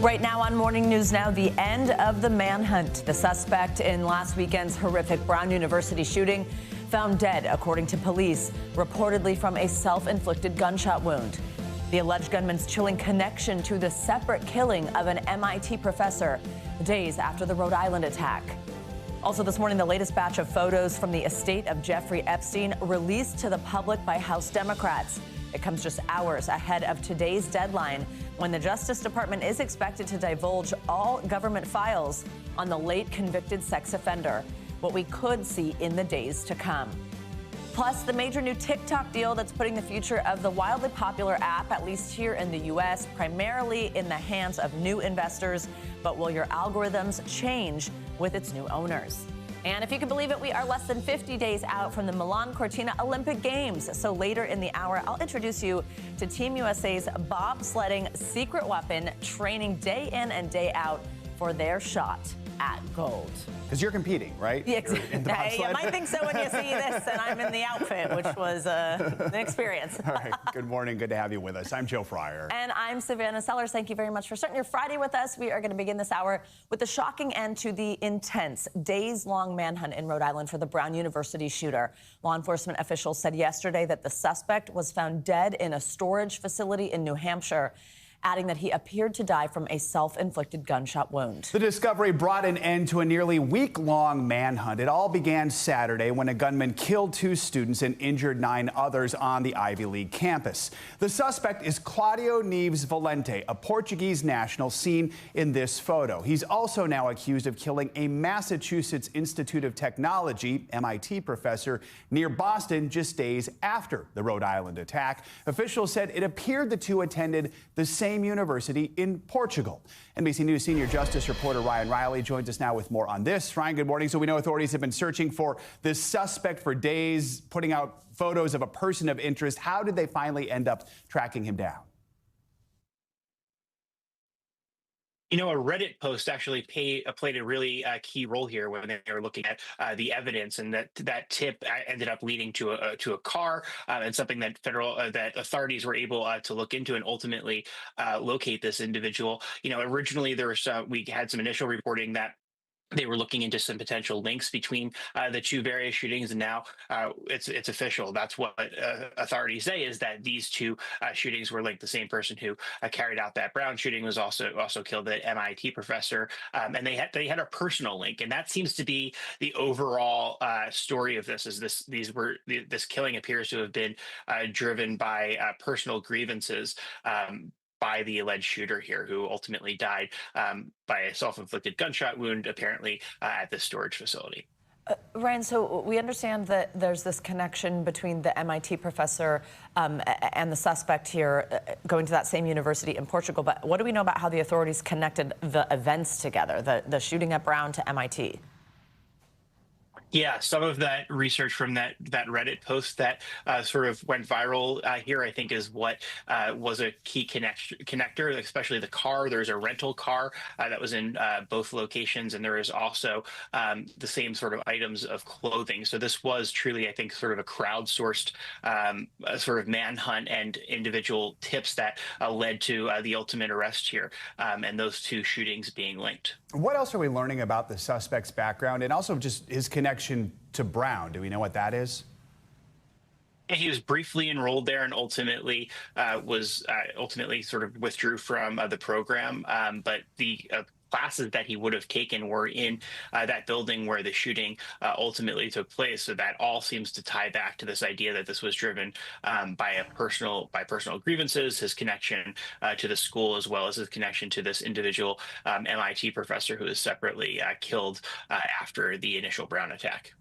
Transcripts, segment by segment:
Right now on Morning News Now, the end of the manhunt. The suspect in last weekend's horrific Brown University shooting found dead, according to police, reportedly from a self-inflicted gunshot wound. The alleged gunman's chilling connection to the separate killing of an MIT professor days after the Rhode Island attack. Also this morning, the latest batch of photos from the estate of Jeffrey Epstein released to the public by House Democrats. It comes just hours ahead of today's deadline, when the Justice Department is expected to divulge all government files on the late convicted sex offender, what we could see in the days to come. Plus, the major new TikTok deal that's putting the future of the wildly popular app, at least here in the U.S., primarily in the hands of new investors. But will your algorithms change with its new owners? And if you can believe it, we are less than 50 days out from the Milan Cortina Olympic Games. So later in the hour, I'll introduce you to Team USA's bobsledding secret weapon, training day in and day out for their shot at gold. Because you're competing, right? Yeah, you might think so when you see this, and I'm in the outfit, which was an experience. All right, good morning. Good to have you with us. I'm Joe Fryer. And I'm Savannah Sellers. Thank you very much for starting your Friday with us. We are going to begin this hour with the shocking end to the intense days-long manhunt in Rhode Island for the Brown University shooter. Law enforcement officials said yesterday that the suspect was found dead in a storage facility in New Hampshire, adding that he appeared to die from a self-inflicted gunshot wound. The discovery brought an end to a nearly week-long manhunt. It all began Saturday when a gunman killed 2 students and injured 9 others on the Ivy League campus. The suspect is Claudio Neves Valente, a Portuguese national seen in this photo. He's also now accused of killing a Massachusetts Institute of Technology, MIT professor, near Boston just days after the Rhode Island attack. Officials said it appeared the 2 attended the same university in Portugal. NBC News senior justice reporter Ryan Riley joins us now with more on this. Ryan, good morning. So we know authorities have been searching for this suspect for days, putting out photos of a person of interest. How did they finally end up tracking him down? You know, a Reddit post actually played a really key role here when they were looking at the evidence, and that tip ended up leading to a car and something that that authorities were able to look into and ultimately locate this individual. You know, originally there was we had some initial reporting that they were looking into some potential links between the 2 various shootings, and now it's official. That's what authorities say, is that these 2 shootings were linked. The same person who carried out that Brown shooting was also killed the MIT professor, and they had a personal link, and that seems to be the overall story of this. Is this killing appears to have been driven by personal grievances by the alleged shooter here, who ultimately died by a self-inflicted gunshot wound, apparently at this storage facility. Ryan, so we understand that there's this connection between the MIT professor and the suspect here going to that same university in Portugal. But what do we know about how the authorities connected the events together, the shooting at Brown to MIT? Yeah, some of that research from that Reddit post that sort of went viral here, I think, is what was a key connector, especially the car. There's a rental car that was in both locations, and there is also the same sort of items of clothing. So this was truly, I think, sort of a crowdsourced sort of manhunt and individual tips that led to the ultimate arrest here, and those 2 shootings being linked. What else are we learning about the suspect's background and also just his connection to Brown? Do we know what that is? He was briefly enrolled there and ultimately sort of withdrew from the program. But the classes that he would have taken were in that building where the shooting ultimately took place. So that all seems to tie back to this idea that this was driven by personal grievances, his connection to the school, as well as his connection to this individual MIT professor who was separately killed after the initial Brown attack.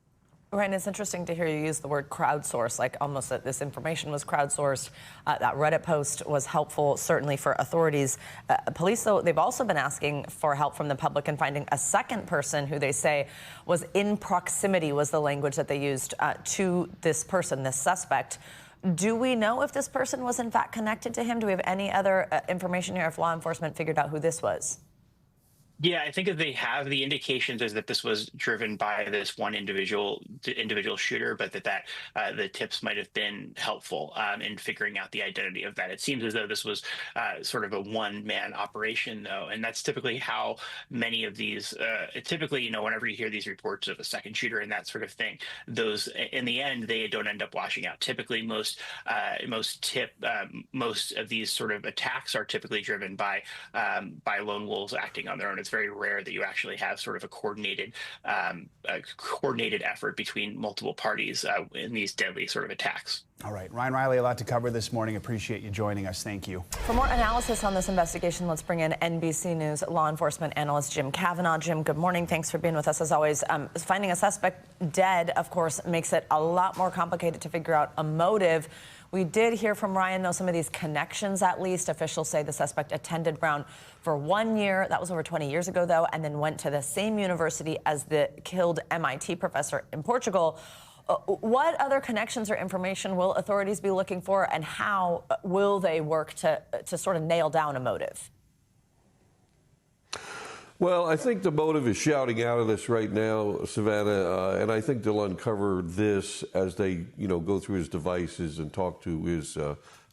Ryan, it's interesting to hear you use the word crowdsource, like almost that this information was crowdsourced. That Reddit post was helpful, certainly, for authorities. Police, though, they've also been asking for help from the public in finding a second person who they say was in proximity, was the language that they used, to this person, this suspect. Do we know if this person was, in fact, connected to him? Do we have any other information here if law enforcement figured out who this was? Yeah, I think that they have the indications is that this was driven by this one individual shooter, but the tips might have been helpful in figuring out the identity of that. It seems as though this was sort of a one-man operation, though, and that's typically how many of these. Typically, whenever you hear these reports of a second shooter and that sort of thing, those in the end they don't end up washing out. Typically, most of these sort of attacks are typically driven by lone wolves acting on their own. It's very rare that you actually have sort of a coordinated effort between multiple parties in these deadly sort of attacks. All right, Ryan Riley, a lot to cover this morning. Appreciate you joining us. Thank you. For more analysis on this investigation, let's bring in NBC News law enforcement analyst Jim Kavanaugh. Jim, good morning. Thanks for being with us as always. Finding a suspect dead, of course, makes it a lot more complicated to figure out a motive. We did hear from Ryan, know some of these connections at least. Officials say the suspect attended Brown for 1 year. That was over 20 years ago, though, and then went to the same university as the killed MIT professor in Portugal. What other connections or information will authorities be looking for, and how will they work to sort of nail down a motive? Well, I think the motive is shouting out of this right now, Savannah, and I think they'll uncover this as they, go through his devices and talk to his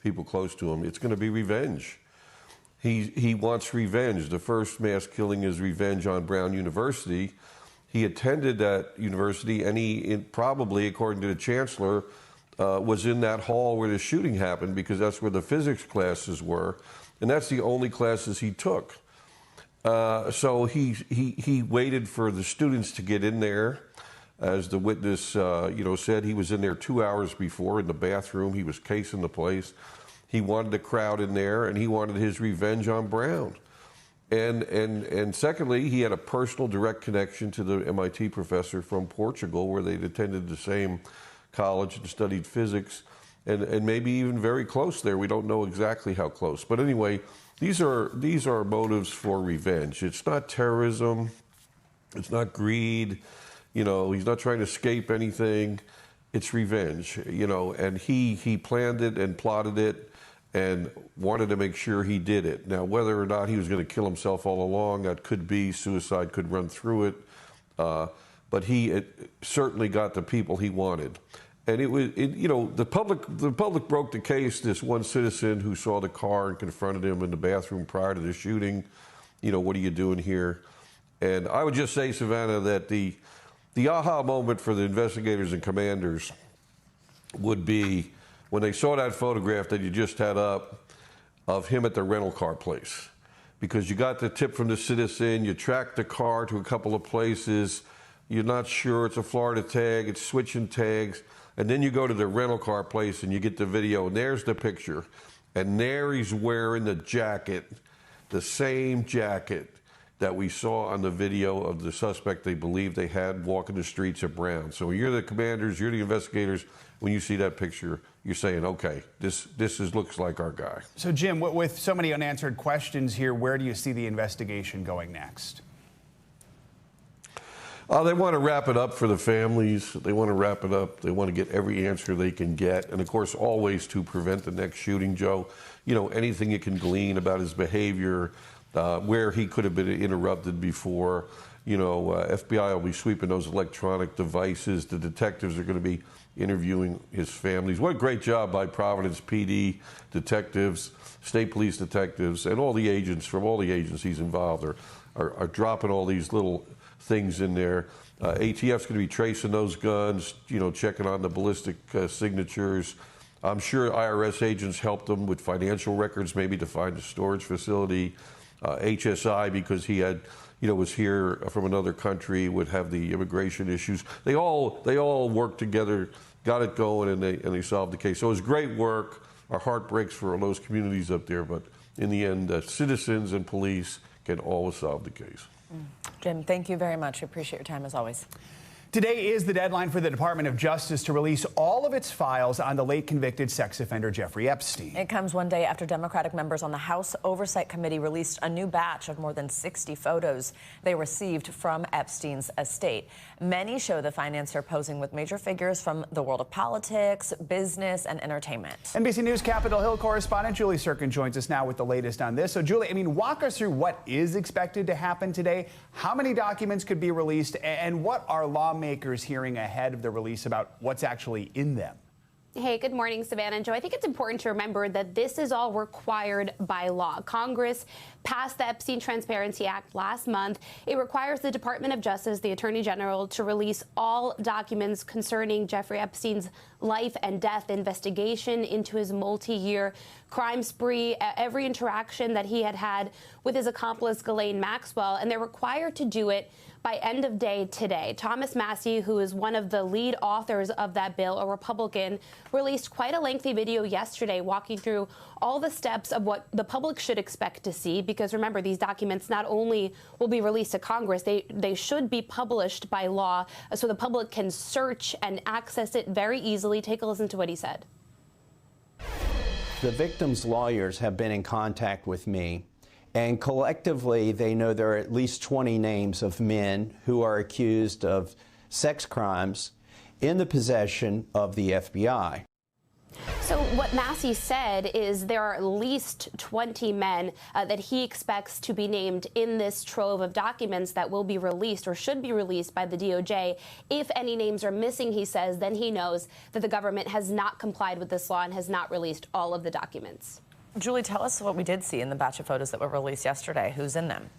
people close to him. It's going to be revenge. He wants revenge. The first mass killing is revenge on Brown University. He attended that university, and he probably, according to the chancellor, was in that hall where the shooting happened, because that's where the physics classes were, and that's the only classes he took. So he waited for the students to get in there. As the witness, said, he was in there 2 hours before in the bathroom. He was casing the place. He wanted the crowd in there, and he wanted his revenge on Brown. And secondly, he had a personal direct connection to the MIT professor from Portugal, where they'd attended the same college and studied physics, and maybe even very close there. We don't know exactly how close. But anyway, these are motives for revenge. It's not terrorism. It's not greed. He's not trying to escape anything. It's revenge, and he planned it and plotted it and wanted to make sure he did it. Now, whether or not he was going to kill himself all along, that could be suicide, could run through it. But he certainly got the people he wanted. And the public broke the case. This one citizen who saw the car and confronted him in the bathroom prior to the shooting, what are you doing here? And I would just say, Savannah, that the aha moment for the investigators and commanders would be when they saw that photograph that you just had up of him at the rental car place. Because you got the tip from the citizen, you tracked the car to a couple of places, you're not sure, it's a Florida tag, it's switching tags, and then you go to the rental car place and you get the video, and there's the picture. And there he's wearing the jacket, the same jacket that we saw on the video of the suspect they believe they had walking the streets of Brown. So you're the commanders, you're the investigators. When you see that picture, you're saying, okay, this looks like our guy. So, Jim, with so many unanswered questions here, where do you see the investigation going next? They want to wrap it up for the families. They want to wrap it up. They want to get every answer they can get. And, of course, always to prevent the next shooting, Joe. Anything you can glean about his behavior, where he could have been interrupted before. FBI will be sweeping those electronic devices. The detectives are going to be interviewing his families. What a great job by Providence PD detectives, state police detectives, and all the agents from all the agencies involved are dropping all these little things in there. ATF's going to be tracing those guns, checking on the ballistic signatures. I'm sure IRS agents helped them with financial records, maybe to find a storage facility. HSI, because he had, was here from another country, would have the immigration issues. They all worked together, got it going, and they solved the case. So it was great work. Our heart breaks for those communities up there, but in the end, citizens and police can always solve the case. Jim, thank you very much. I appreciate your time as always. Today is the deadline for the Department of Justice to release all of its files on the late convicted sex offender Jeffrey Epstein. It comes one day after Democratic members on the House Oversight Committee released a new batch of more than 60 photos they received from Epstein's estate. Many show the financier posing with major figures from the world of politics, business, and entertainment. NBC News Capitol Hill correspondent Julie Sirkin joins us now with the latest on this. So, Julie, walk us through what is expected to happen today. How many documents could be released, and what are lawmakers hearing ahead of the release about what's actually in them? Hey, good morning, Savannah and Joe. I think it's important to remember that this is all required by law. Congress passed the Epstein Transparency Act last month. It requires the Department of Justice, the Attorney General, to release all documents concerning Jeffrey Epstein's life and death, investigation into his multi-year crime spree, every interaction that he had with his accomplice, Ghislaine Maxwell, and they're required to do it by end of day today. Thomas Massie, who is one of the lead authors of that bill, a Republican, released quite a lengthy video yesterday walking through all the steps of what the public should expect to see, because remember, these documents not only will be released to Congress, they should be published by law so the public can search and access it very easily. Take a listen to what he said. The victim's lawyers have been in contact with me, and collectively they know there are at least 20 names of men who are accused of sex crimes in the possession of the FBI. So what Massie said is there are at least 20 men that he expects to be named in this trove of documents that will be released or should be released by the DOJ. If any names are missing, he says, then he knows that the government has not complied with this law and has not released all of the documents. Julie, tell us what we did see in the batch of photos that were released yesterday. Who's in them?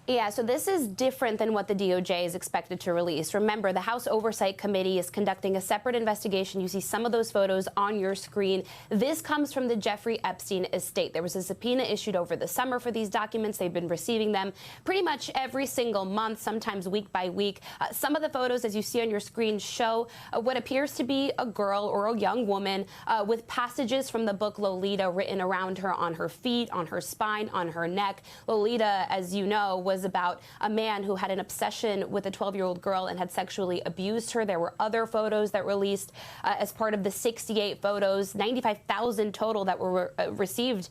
Yeah, so this is different than what the DOJ is expected to release. Remember, the House Oversight Committee is conducting a separate investigation. You see some of those photos on your screen. This comes from the Jeffrey Epstein estate. There was a subpoena issued over the summer for these documents. They've been receiving them pretty much every single month, sometimes week by week. Some of the photos, as you see on your screen, show what appears to be a girl or a young woman with passages from the book Lolita written around her, on her feet, on her spine, on her neck. Lolita, as you know, was about a man who had an obsession with a 12-year-old girl and had sexually abused her. There were other photos that released as part of the 68 photos, 95,000 total that were received,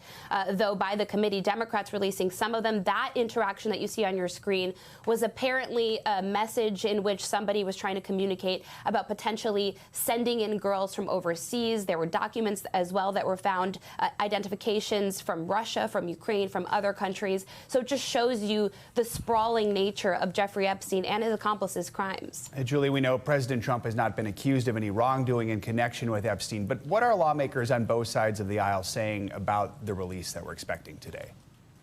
though, by the committee. Democrats releasing some of them. That interaction that you see on your screen was apparently a message in which somebody was trying to communicate about potentially sending in girls from overseas. There were documents as well that were found, identifications from Russia, from Ukraine, from other countries. So it just shows you the sprawling nature of Jeffrey Epstein and his accomplices' crimes. Julie, we know President Trump has not been accused of any wrongdoing in connection with Epstein, but what are lawmakers on both sides of the aisle saying about the release that we're expecting today?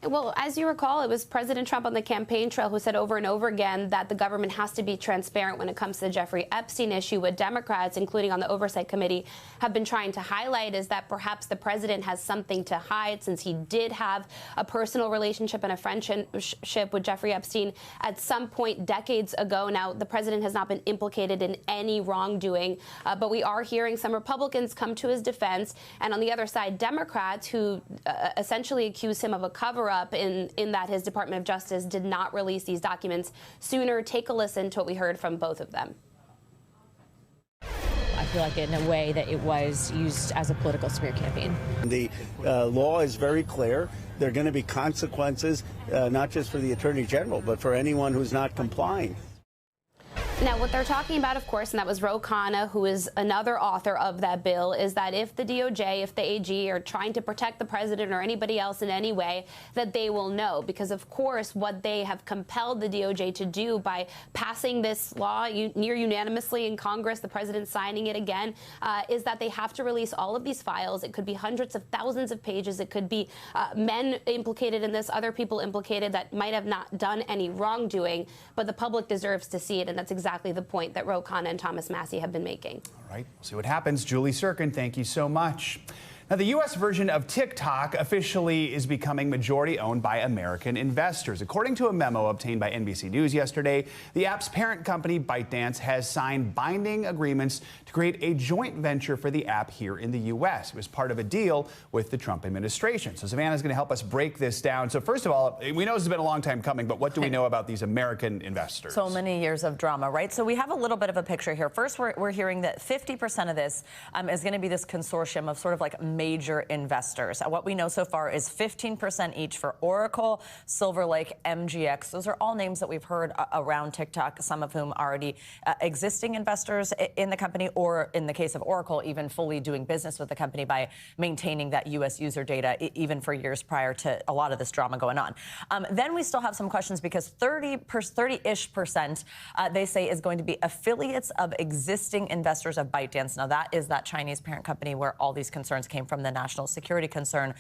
Well, as you recall, it was President Trump on the campaign trail who said over and over again that the government has to be transparent when it comes to the Jeffrey Epstein issue. What Democrats, including on the Oversight Committee, have been trying to highlight is that perhaps the president has something to hide, since he did have a personal relationship and a friendship with Jeffrey Epstein at some point decades ago. Now, the president has not been implicated in any wrongdoing, but we are hearing some Republicans come to his defense. And on the other side, Democrats who essentially accuse him of a cover-up in that his Department of Justice did not release these documents sooner. Take a listen to what we heard from both of them. I feel like in a way that it was used as a political smear campaign. The law is very clear. There are going to be consequences, not just for the Attorney General, but for anyone who's not complying. Now, what they're talking about, of course, and that was Ro Khanna, who is another author of that bill, is that if the DOJ, if the AG are trying to protect the president or anybody else in any way, that they will know. Because, of course, what they have compelled the DOJ to do by passing this law near unanimously in Congress, the president signing it again, is that they have to release all of these files. It could be hundreds of thousands of pages. It could be men implicated in this, other people implicated that might have not done any wrongdoing, but the public deserves to see it, and that's exactly the point that Ro Khanna and Thomas Massie have been making. All right, we'll see what happens. Julie Sirkin, thank you so much. Now, Now, the U.S. version of TikTok officially is becoming majority owned by American investors. According to a memo obtained by NBC News yesterday, the app's parent company, ByteDance, has signed binding agreements to create a joint venture for the app here in the U.S. It was part of a deal with the Trump administration. So Savannah's going to help us break this down. So first of all, we know this has been a long time coming, but what do we know about these American investors? So many years of drama, right? So we have a little bit of a picture here. First, we're hearing that 50% of this is going to be this consortium of sort of like major investors. What we know so far is 15% each for Oracle, Silver Lake, MGX. Those are all names that we've heard around TikTok, some of whom are already existing investors in the company, or in the case of Oracle, even fully doing business with the company by maintaining that U.S. user data, even for years prior to a lot of this drama going on. Then we still have some questions because 30-ish%, they say, is going to be affiliates of existing investors of ByteDance. Now, that is that Chinese parent company where all these concerns came from, the national security concern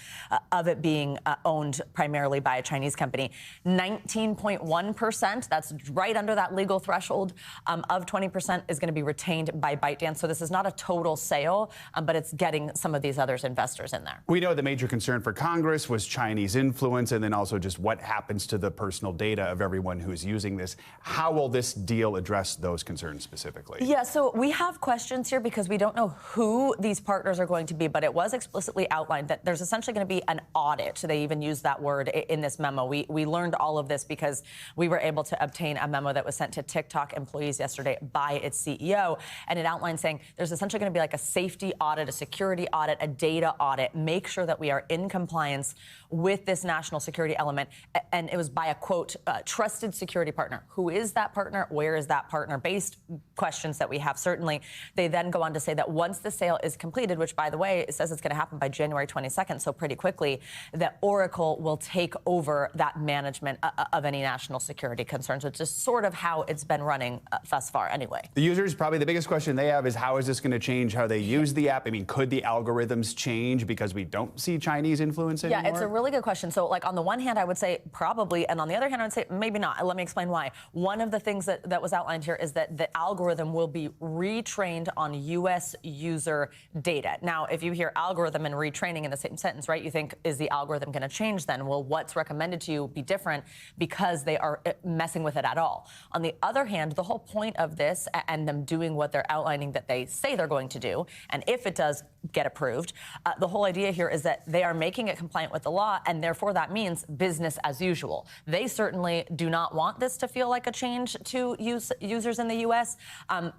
of it being owned primarily by a Chinese company. 19.1%, that's right under that legal threshold of 20%, is going to be retained by ByteDance. So this is not a total sale, but it's getting some of these other investors in there. We know the major concern for Congress was Chinese influence, and then also just what happens to the personal data of everyone who's using this. How will this deal address those concerns specifically? Yeah, so we have questions here because we don't know who these partners are going to be, but it was explicitly outlined that there's essentially going to be an audit. They even used that word in this memo. We learned all of this because we were able to obtain a memo that was sent to TikTok employees yesterday by its CEO, and it outlined saying there's essentially going to be like a safety audit, a security audit, a data audit, make sure that we are in compliance with this national security element. And it was by a, quote, trusted security partner. Who is that partner? Where is that partner based? Questions that we have, certainly. They then go on to say that once the sale is completed, which, by the way, it says it's going to happen by January 22nd, so pretty quickly, that Oracle will take over that management of any national security concerns, which is sort of how it's been running thus far anyway. The users, probably the biggest question they have is how is this going to change how they use the app? I mean, could the algorithms change because we don't see Chinese influence anymore? Yeah, it's a really good question. So, like, on the one hand, I would say probably, and on the other hand, I would say maybe not. Let me explain why. One of the things that was outlined here is that the algorithm will be retrained on U.S. user data. Now, if you hear algorithm and retraining in the same sentence, right, you think, is the algorithm going to change then? Will what's recommended to you be different because they are messing with it at all? On the other hand, the whole point of this and them doing what they're outlining that they say they're going to do, and if it does get approved, the whole idea here is that they are making it compliant with the law, and therefore that means business as usual. They certainly do not want this to feel like a change to users in the U.S.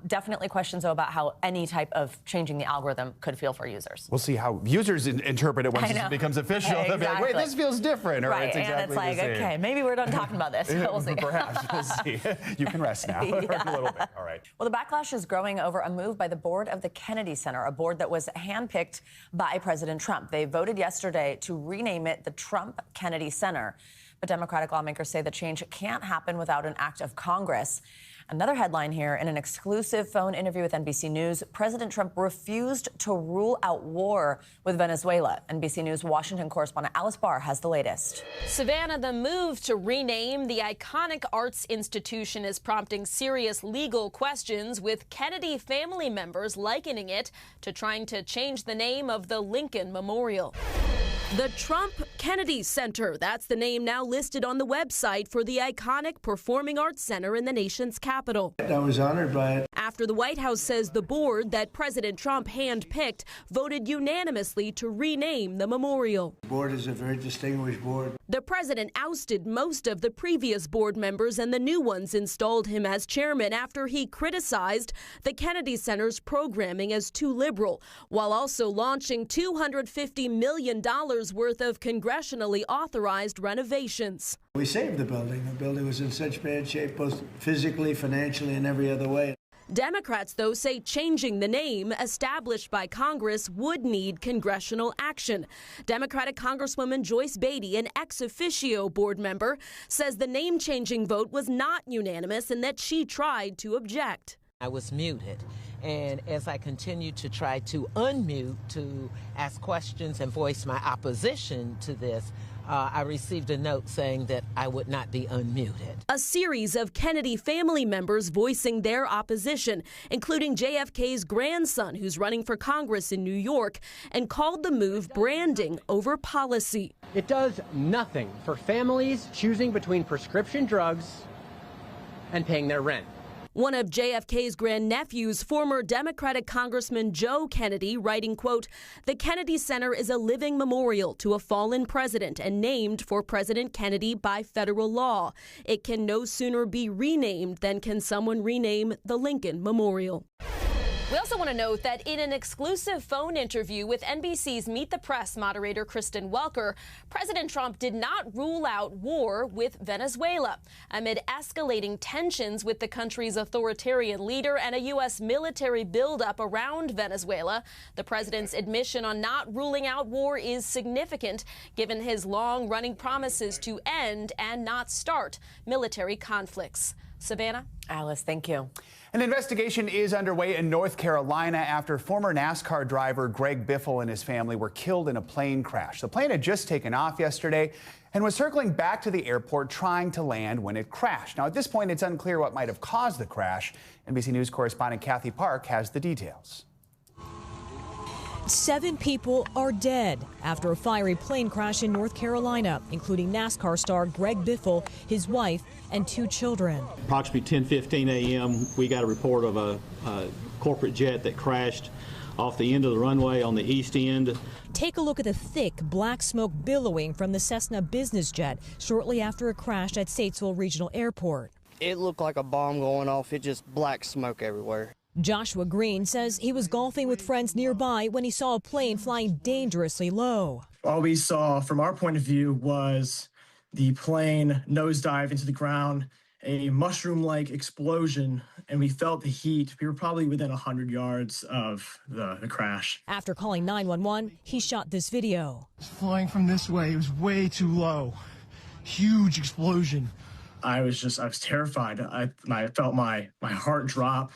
Definitely questions, though, about how any type of changing the algorithm could feel for users. We'll see how users interpret it once it becomes official. Exactly. They'll be like, wait, this feels different. Or right, it's exactly and it's like, the same. okay, maybe we're done talking about this. We'll see. Perhaps. We'll see. You can rest now for a little bit. All right. Well, the backlash is growing over a move by the board of the Kennedy Center, a board that was handpicked by President Trump. They voted yesterday to rename it the Trump Kennedy Center. But Democratic lawmakers say the change can't happen without an act of Congress. Another headline here, in an exclusive phone interview with NBC News, President Trump refused to rule out war with Venezuela. NBC News Washington correspondent Alice Barr has the latest. Savannah, the move to rename the iconic arts institution is prompting serious legal questions, with Kennedy family members likening it to trying to change the name of the Lincoln Memorial. The Trump Kennedy Center, that's the name now listed on the website for the iconic performing arts center in the nation's capital. I was honored by it. After the White House says the board that President Trump handpicked voted unanimously to rename the memorial. The board is a very distinguished board. The president ousted most of the previous board members, and the new ones installed him as chairman after he criticized the Kennedy Center's programming as too liberal, while also launching $250 million worth of congressionally authorized renovations. We saved the building. The building was in such bad shape, both physically, financially, and every other way. Democrats, though, say changing the name established by Congress would need congressional action. Democratic Congresswoman Joyce Beatty, an ex officio board member, says the name-changing vote was not unanimous and that she tried to object. I was muted, and as I continued to try to unmute to ask questions and voice my opposition to this, I received a note saying that I would not be unmuted. A series of Kennedy family members voicing their opposition, including JFK's grandson, who's running for Congress in New York, and called the move branding over policy. It does nothing for families choosing between prescription drugs and paying their rent. One of JFK's grandnephews, former Democratic Congressman Joe Kennedy, writing, quote, "The Kennedy Center is a living memorial to a fallen president and named for President Kennedy by federal law. It can no sooner be renamed than can someone rename the Lincoln Memorial." We also want to note that in an exclusive phone interview with NBC's Meet the Press moderator Kristen Welker, President Trump did not rule out war with Venezuela. Amid escalating tensions with the country's authoritarian leader and a U.S. military buildup around Venezuela, the president's admission on not ruling out war is significant, given his long-running promises to end and not start military conflicts. Savannah? Alice, thank you. An investigation is underway in North Carolina after former NASCAR driver Greg Biffle and his family were killed in a plane crash. The plane had just taken off yesterday and was circling back to the airport trying to land when it crashed. Now, at this point, it's unclear what might have caused the crash. NBC News correspondent Kathy Park has the details. 7 people are dead after a fiery plane crash in North Carolina, including NASCAR star Greg Biffle, his wife, and 2 children. Approximately 10:15 a.m., we got a report of a corporate jet that crashed off the end of the runway on the east end. Take a look at the thick black smoke billowing from the Cessna business jet shortly after it crashed at Statesville Regional Airport. It looked like a bomb going off. It just black smoke everywhere. Joshua Green says he was golfing with friends nearby when he saw a plane flying dangerously low. All we saw from our point of view was the plane nosedive into the ground, a mushroom-like explosion, and we felt the heat. We were probably within 100 yards of the crash. After calling 911, he shot this video. It was flying from this way. It was way too low. Huge explosion. I was terrified. I felt my heart drop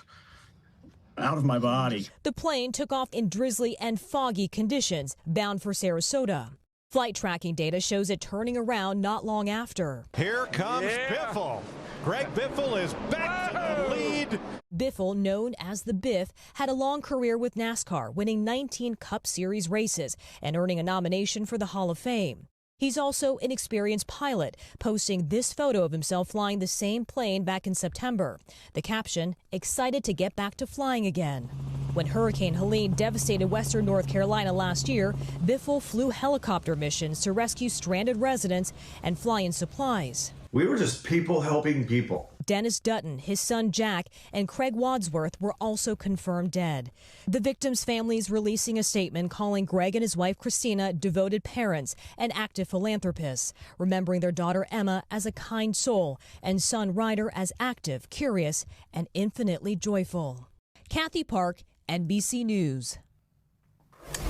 out of my body. The plane took off in drizzly and foggy conditions, bound for Sarasota. Flight tracking data shows it turning around not long after. Here comes Biffle. Greg Biffle is back to the lead. Biffle, known as the Biff, had a long career with NASCAR, winning 19 Cup Series races and earning a nomination for the Hall of Fame. He's also an experienced pilot, posting this photo of himself flying the same plane back in September. The caption, "Excited to get back to flying again." When Hurricane Helene devastated western North Carolina last year, Biffle flew helicopter missions to rescue stranded residents and fly in supplies. We were just people helping people. Dennis Dutton, his son Jack, and Craig Wadsworth were also confirmed dead. The victims' families releasing a statement calling Greg and his wife Christina devoted parents and active philanthropists, remembering their daughter Emma as a kind soul and son Ryder as active, curious, and infinitely joyful. Kathy Park, NBC News.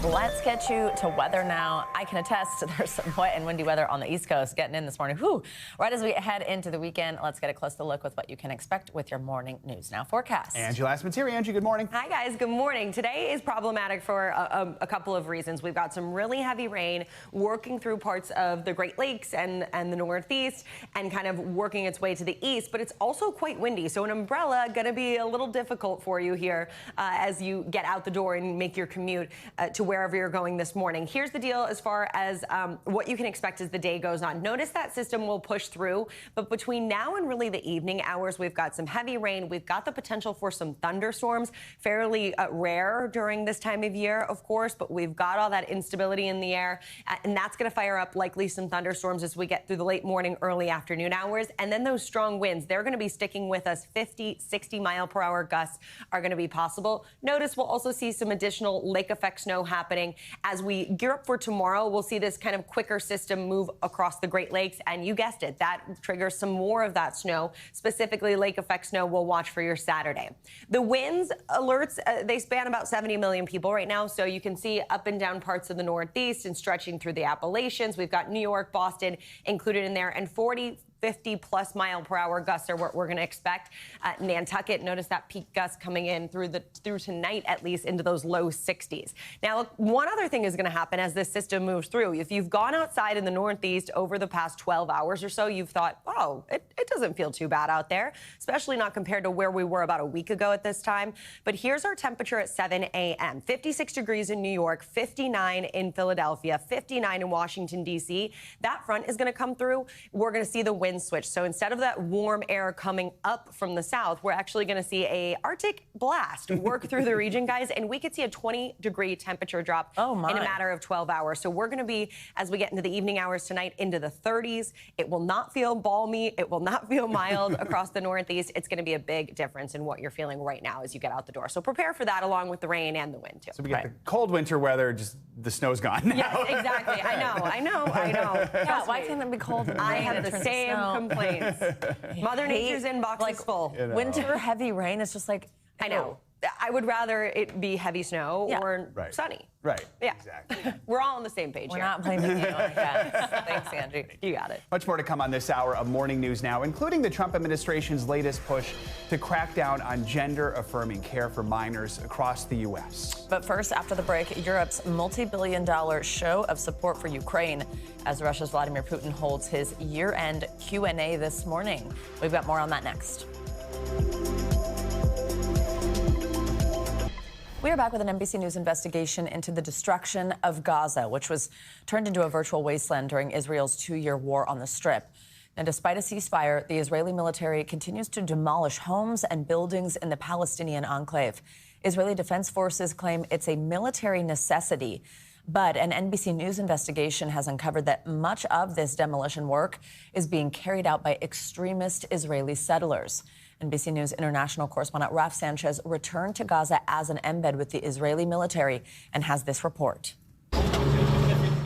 Let's get you to weather now. I can attest there's some wet and windy weather on the East Coast getting in this morning. Whew. Right as we head into the weekend, let's get a closer look with what you can expect with your morning News Now forecast. Angie Lassman's here. Angie, good morning. Hi, guys. Good morning. Today is problematic for a couple of reasons. We've got some really heavy rain working through parts of the Great Lakes and the Northeast and kind of working its way to the east, but it's also quite windy. So an umbrella going to be a little difficult for you here as you get out the door and make your commute to wherever you're going this morning. Here's the deal as far as what you can expect as the day goes on. Notice that system will push through, but between now and really the evening hours, we've got some heavy rain. We've got the potential for some thunderstorms, fairly rare during this time of year, of course, but we've got all that instability in the air, and that's going to fire up likely some thunderstorms as we get through the late morning, early afternoon hours. And then those strong winds, they're going to be sticking with us. 50, 60 mile per hour gusts are going to be possible. Notice we'll also see some additional lake effect snow happening. As we gear up for tomorrow, we'll see this kind of quicker system move across the Great Lakes. And you guessed it, that triggers some more of that snow, specifically lake effect snow we'll watch for your Saturday. The winds alerts, they span about 70 million people right now. So you can see up and down parts of the Northeast and stretching through the Appalachians. We've got New York, Boston included in there, and 40 50-plus mile-per-hour gusts are what we're going to expect. Nantucket, notice that peak gust coming in through tonight, at least, into those low 60s. Now, look, one other thing is going to happen as this system moves through. If you've gone outside in the Northeast over the past 12 hours or so, you've thought, oh, it doesn't feel too bad out there, especially not compared to where we were about a week ago at this time. But here's our temperature at 7 a.m. 56 degrees in New York, 59 in Philadelphia, 59 in Washington, D.C. That front is going to come through. We're going to see the wind switch. So instead of that warm air coming up from the south, we're actually going to see a Arctic blast work through the region, guys, and we could see a 20-degree temperature drop in a matter of 12 hours. So we're going to be, as we get into the evening hours tonight, into the 30s. It will not feel balmy. It will not feel mild across the Northeast. It's going to be a big difference in what you're feeling right now as you get out the door. So prepare for that, along with the rain and the wind, too. So we get the cold winter weather, just the snow's gone now. Yes, exactly. I know. Yeah, why can't it be cold? I have the same complaints. Mother Nature's inbox is full. Winter heavy rain is just like, I know. I would rather it be heavy snow or sunny. Right. Yeah. Exactly. We're all on the same page We're here. not blaming you like that. Thanks, Angie. You got it. Much more to come on this hour of Morning News Now, including the Trump administration's latest push to crack down on gender-affirming care for minors across the U.S. But first, after the break, Europe's multi-billion-dollar show of support for Ukraine as Russia's Vladimir Putin holds his year-end Q&A this morning. We've got more on that next. We are back with an NBC News investigation into the destruction of Gaza, which was turned into a virtual wasteland during Israel's 2-year war on the Strip. And despite a ceasefire, the Israeli military continues to demolish homes and buildings in the Palestinian enclave. Israeli Defense Forces claim it's a military necessity. But an NBC News investigation has uncovered that much of this demolition work is being carried out by extremist Israeli settlers. NBC News international correspondent Raf Sanchez returned to Gaza as an embed with the Israeli military and has this report.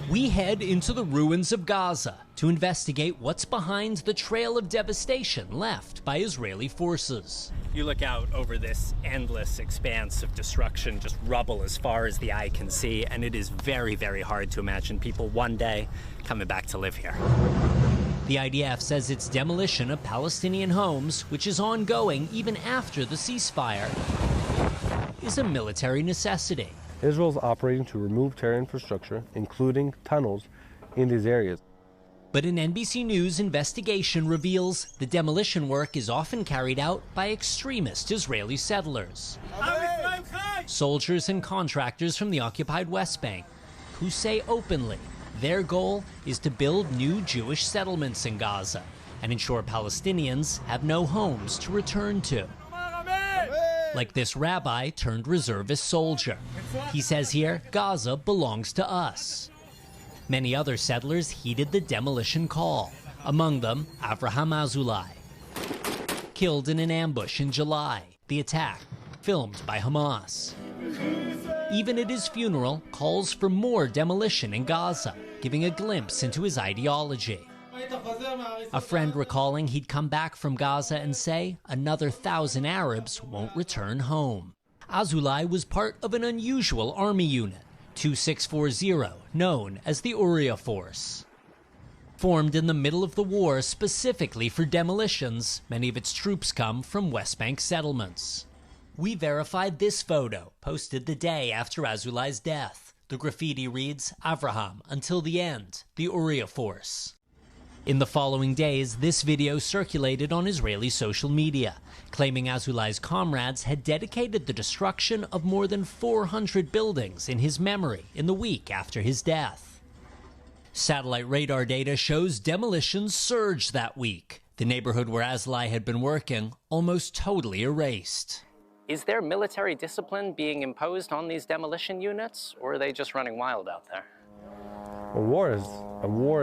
We head into the ruins of Gaza to investigate what's behind the trail of devastation left by Israeli forces. You look out over this endless expanse of destruction, just rubble as far as the eye can see, and it is very, very hard to imagine people one day coming back to live here. The IDF says its demolition of Palestinian homes, which is ongoing even after the ceasefire, is a military necessity. Israel's operating to remove terror infrastructure, including tunnels, in these areas. But an NBC News investigation reveals the demolition work is often carried out by extremist Israeli settlers. Soldiers and contractors from the occupied West Bank, who say openly their goal is to build new Jewish settlements in Gaza and ensure Palestinians have no homes to return to. Like this rabbi turned reservist soldier. He says here, Gaza belongs to us. Many other settlers heeded the demolition call, among them Avraham Azulai. Killed in an ambush in July, the attack filmed by Hamas. Even at his funeral, calls for more demolition in Gaza, giving a glimpse into his ideology. A friend recalling he'd come back from Gaza and say another 1,000 Arabs won't return home. Azulai was part of an unusual army unit, 2640, known as the Uriah Force. Formed in the middle of the war specifically for demolitions, many of its troops come from West Bank settlements. We verified this photo, posted the day after Azulai's death. The graffiti reads, Avraham, until the end, the Uriah Force. In the following days, this video circulated on Israeli social media, claiming Azulai's comrades had dedicated the destruction of more than 400 buildings in his memory in the week after his death. Satellite radar data shows demolitions surged that week. The neighborhood where Azulai had been working almost totally erased. Is there military discipline being imposed on these demolition units, or are they just running wild out there? A war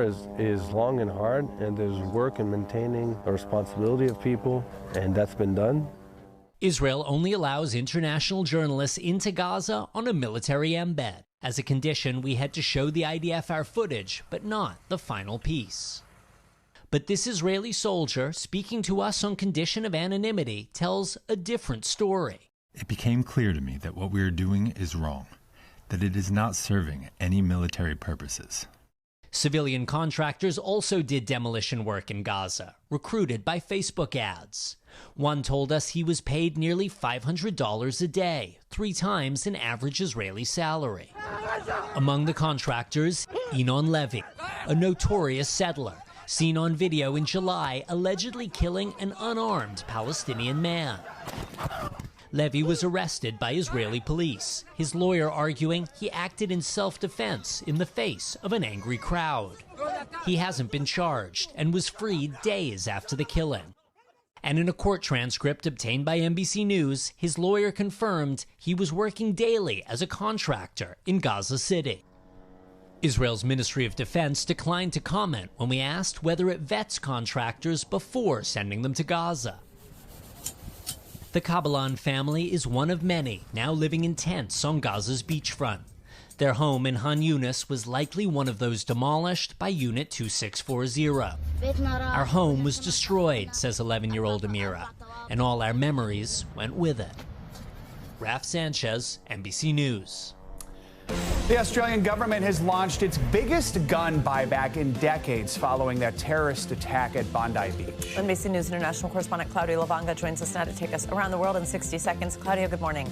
is long and hard, and there's work in maintaining the responsibility of people, and that's been done. Israel only allows international journalists into Gaza on a military embed. As a condition, we had to show the IDF our footage, but not the final piece. But this Israeli soldier, speaking to us on condition of anonymity, tells a different story. It became clear to me that what we are doing is wrong, that it is not serving any military purposes. Civilian contractors also did demolition work in Gaza, recruited by Facebook ads. One told us he was paid nearly $500 a day, 3 times an average Israeli salary. Among the contractors, Inon Levy, a notorious settler, seen on video in July allegedly killing an unarmed Palestinian man. Levy was arrested by Israeli police, his lawyer arguing he acted in self-defense in the face of an angry crowd. He hasn't been charged and was freed days after the killing. And in a court transcript obtained by NBC News, his lawyer confirmed he was working daily as a contractor in Gaza City. Israel's Ministry of Defense declined to comment when we asked whether it vets contractors before sending them to Gaza. The Kabbalan family is one of many now living in tents on Gaza's beachfront. Their home in Han Yunis was likely one of those demolished by Unit 2640. Our home was destroyed, says 11-year-old Amira, and all our memories went with it. Raf Sanchez, NBC News. The Australian government has launched its biggest gun buyback in decades following that terrorist attack at Bondi Beach. NBC News international correspondent Claudio Lavanga joins us now to take us around the world in 60 seconds. Claudio, good morning.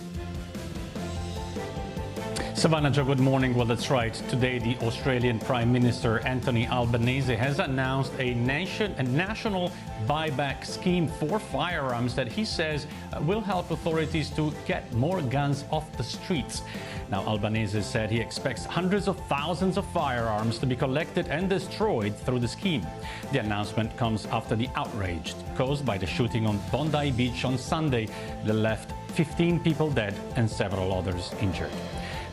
Savannah, Joe, good morning. Well, that's right. Today, the Australian Prime Minister Anthony Albanese has announced a national buyback scheme for firearms that he says will help authorities to get more guns off the streets. Now, Albanese said he expects hundreds of thousands of firearms to be collected and destroyed through the scheme. The announcement comes after the outrage caused by the shooting on Bondi Beach on Sunday that left 15 people dead and several others injured.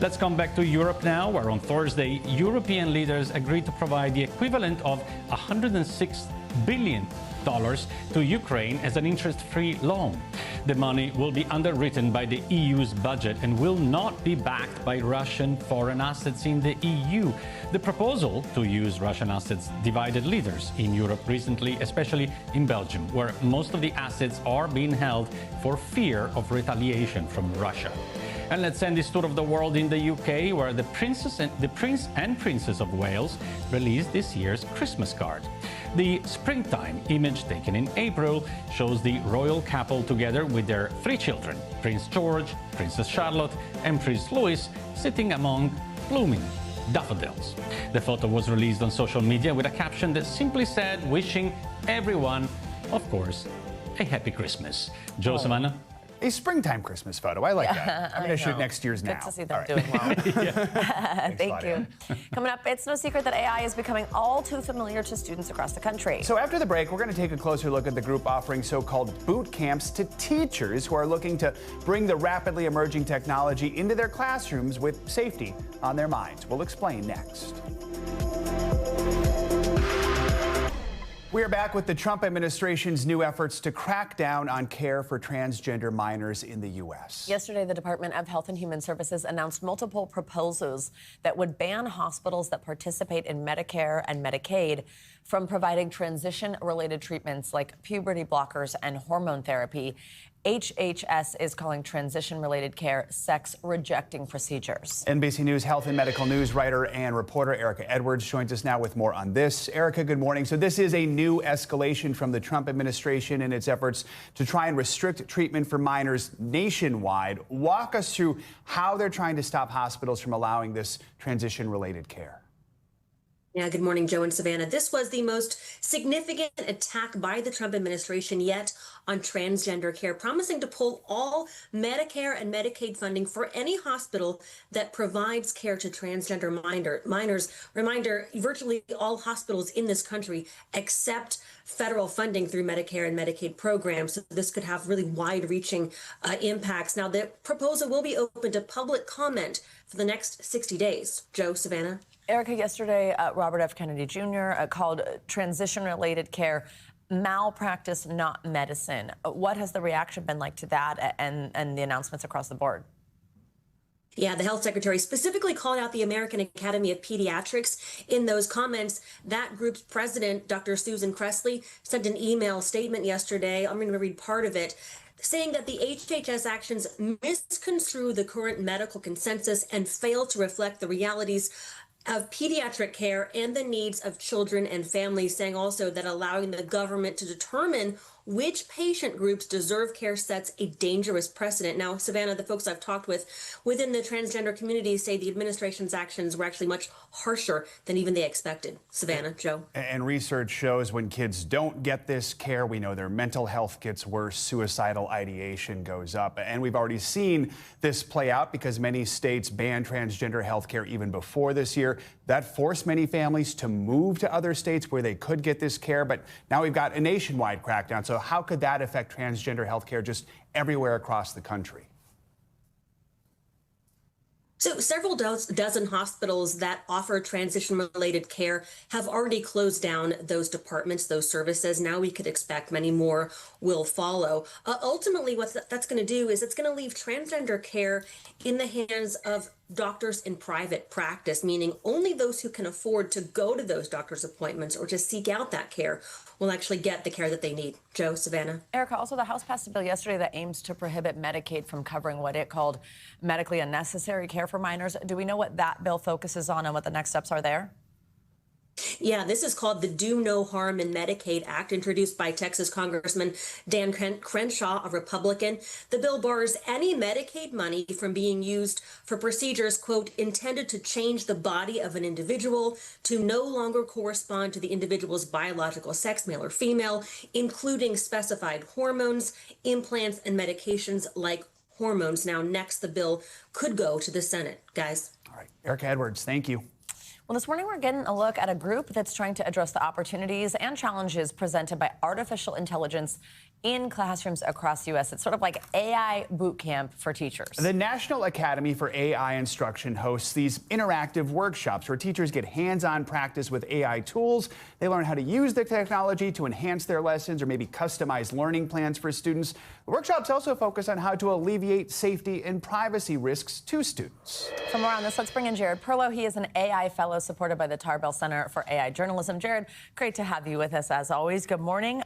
Let's come back to Europe now, where on Thursday, European leaders agreed to provide the equivalent of $106 billion to Ukraine as an interest-free loan. The money will be underwritten by the EU's budget and will not be backed by Russian foreign assets in the EU. The proposal to use Russian assets divided leaders in Europe recently, especially in Belgium, where most of the assets are being held for fear of retaliation from Russia. And let's end this tour of the world in the UK, where the Prince and Princess of Wales released this year's Christmas card. The springtime image taken in April shows the royal couple together with their 3 children, Prince George, Princess Charlotte, and Prince Louis, sitting among blooming daffodils. The photo was released on social media with a caption that simply said, wishing everyone, of course, a happy Christmas. Joe, Savannah? A springtime Christmas photo. I like that. I'm going to shoot next year's now. Good to see them doing well. Thank you. Coming up, it's no secret that AI is becoming all too familiar to students across the country. So after the break, we're going to take a closer look at the group offering so-called boot camps to teachers who are looking to bring the rapidly emerging technology into their classrooms with safety on their minds. We'll explain next. We are back with the Trump administration's new efforts to crack down on care for transgender minors in the U.S. Yesterday, the Department of Health and Human Services announced multiple proposals that would ban hospitals that participate in Medicare and Medicaid from providing transition-related treatments like puberty blockers and hormone therapy. HHS is calling transition-related care sex-rejecting procedures. NBC News health and medical news writer and reporter Erica Edwards joins us now with more on this. Erica, good morning. So this is a new escalation from the Trump administration in its efforts to try and restrict treatment for minors nationwide. Walk us through how they're trying to stop hospitals from allowing this transition-related care. Yeah, good morning, Joe and Savannah. This was the most significant attack by the Trump administration yet on transgender care, promising to pull all Medicare and Medicaid funding for any hospital that provides care to transgender minors. Reminder, virtually all hospitals in this country accept federal funding through Medicare and Medicaid programs. So this could have really wide-reaching impacts. Now, the proposal will be open to public comment for the next 60 days. Joe, Savannah? Erica, yesterday, Robert F. Kennedy Jr. Called transition-related care malpractice, not medicine. What has the reaction been like to that and the announcements across the board? Yeah, the health secretary specifically called out the American Academy of Pediatrics in those comments. That group's president, Dr. Susan Cressley, sent an email statement yesterday. I'm going to read part of it, saying that the HHS actions misconstrue the current medical consensus and fail to reflect the realities of pediatric care and the needs of children and families, saying also that allowing the government to determine which patient groups deserve care sets a dangerous precedent. Now, Savannah, the folks I've talked with within the transgender community say the administration's actions were actually much harsher than even they expected. Savannah, Joe. And research shows when kids don't get this care, we know their mental health gets worse, suicidal ideation goes up. And we've already seen this play out because many states banned transgender health care even before this year. That forced many families to move to other states where they could get this care. But now we've got a nationwide crackdown. So how could that affect transgender health care just everywhere across the country? So several dozen hospitals that offer transition-related care have already closed down those departments, those services. Now we could expect many more will follow. Ultimately, what that's going to do is it's going to leave transgender care in the hands of doctors in private practice, meaning only those who can afford to go to those doctor's appointments or to seek out that care will actually get the care that they need. Joe, Savannah. Erica, also the House passed a bill yesterday that aims to prohibit Medicaid from covering what it called medically unnecessary care for minors. Do we know what that bill focuses on and what the next steps are there? Yeah, this is called the Do No Harm in Medicaid Act, introduced by Texas Congressman Dan Crenshaw, a Republican. The bill bars any Medicaid money from being used for procedures, quote, intended to change the body of an individual to no longer correspond to the individual's biological sex, male or female, including specified hormones, implants, and medications like hormones. Now, next, the bill could go to the Senate. Guys. All right. Erica Edwards, thank you. Well, this morning we're getting a look at a group that's trying to address the opportunities and challenges presented by artificial intelligence in classrooms across the U.S. It's sort of like AI boot camp for teachers. The National Academy for AI Instruction hosts these interactive workshops where teachers get hands-on practice with AI tools. They learn how to use the technology to enhance their lessons or maybe customize learning plans for students. The workshops also focus on how to alleviate safety and privacy risks to students. For more on this, let's bring in Jared Perlow. He is an AI fellow supported by the Tarbell Center for AI Journalism. Jared, great to have you with us as always. Good morning.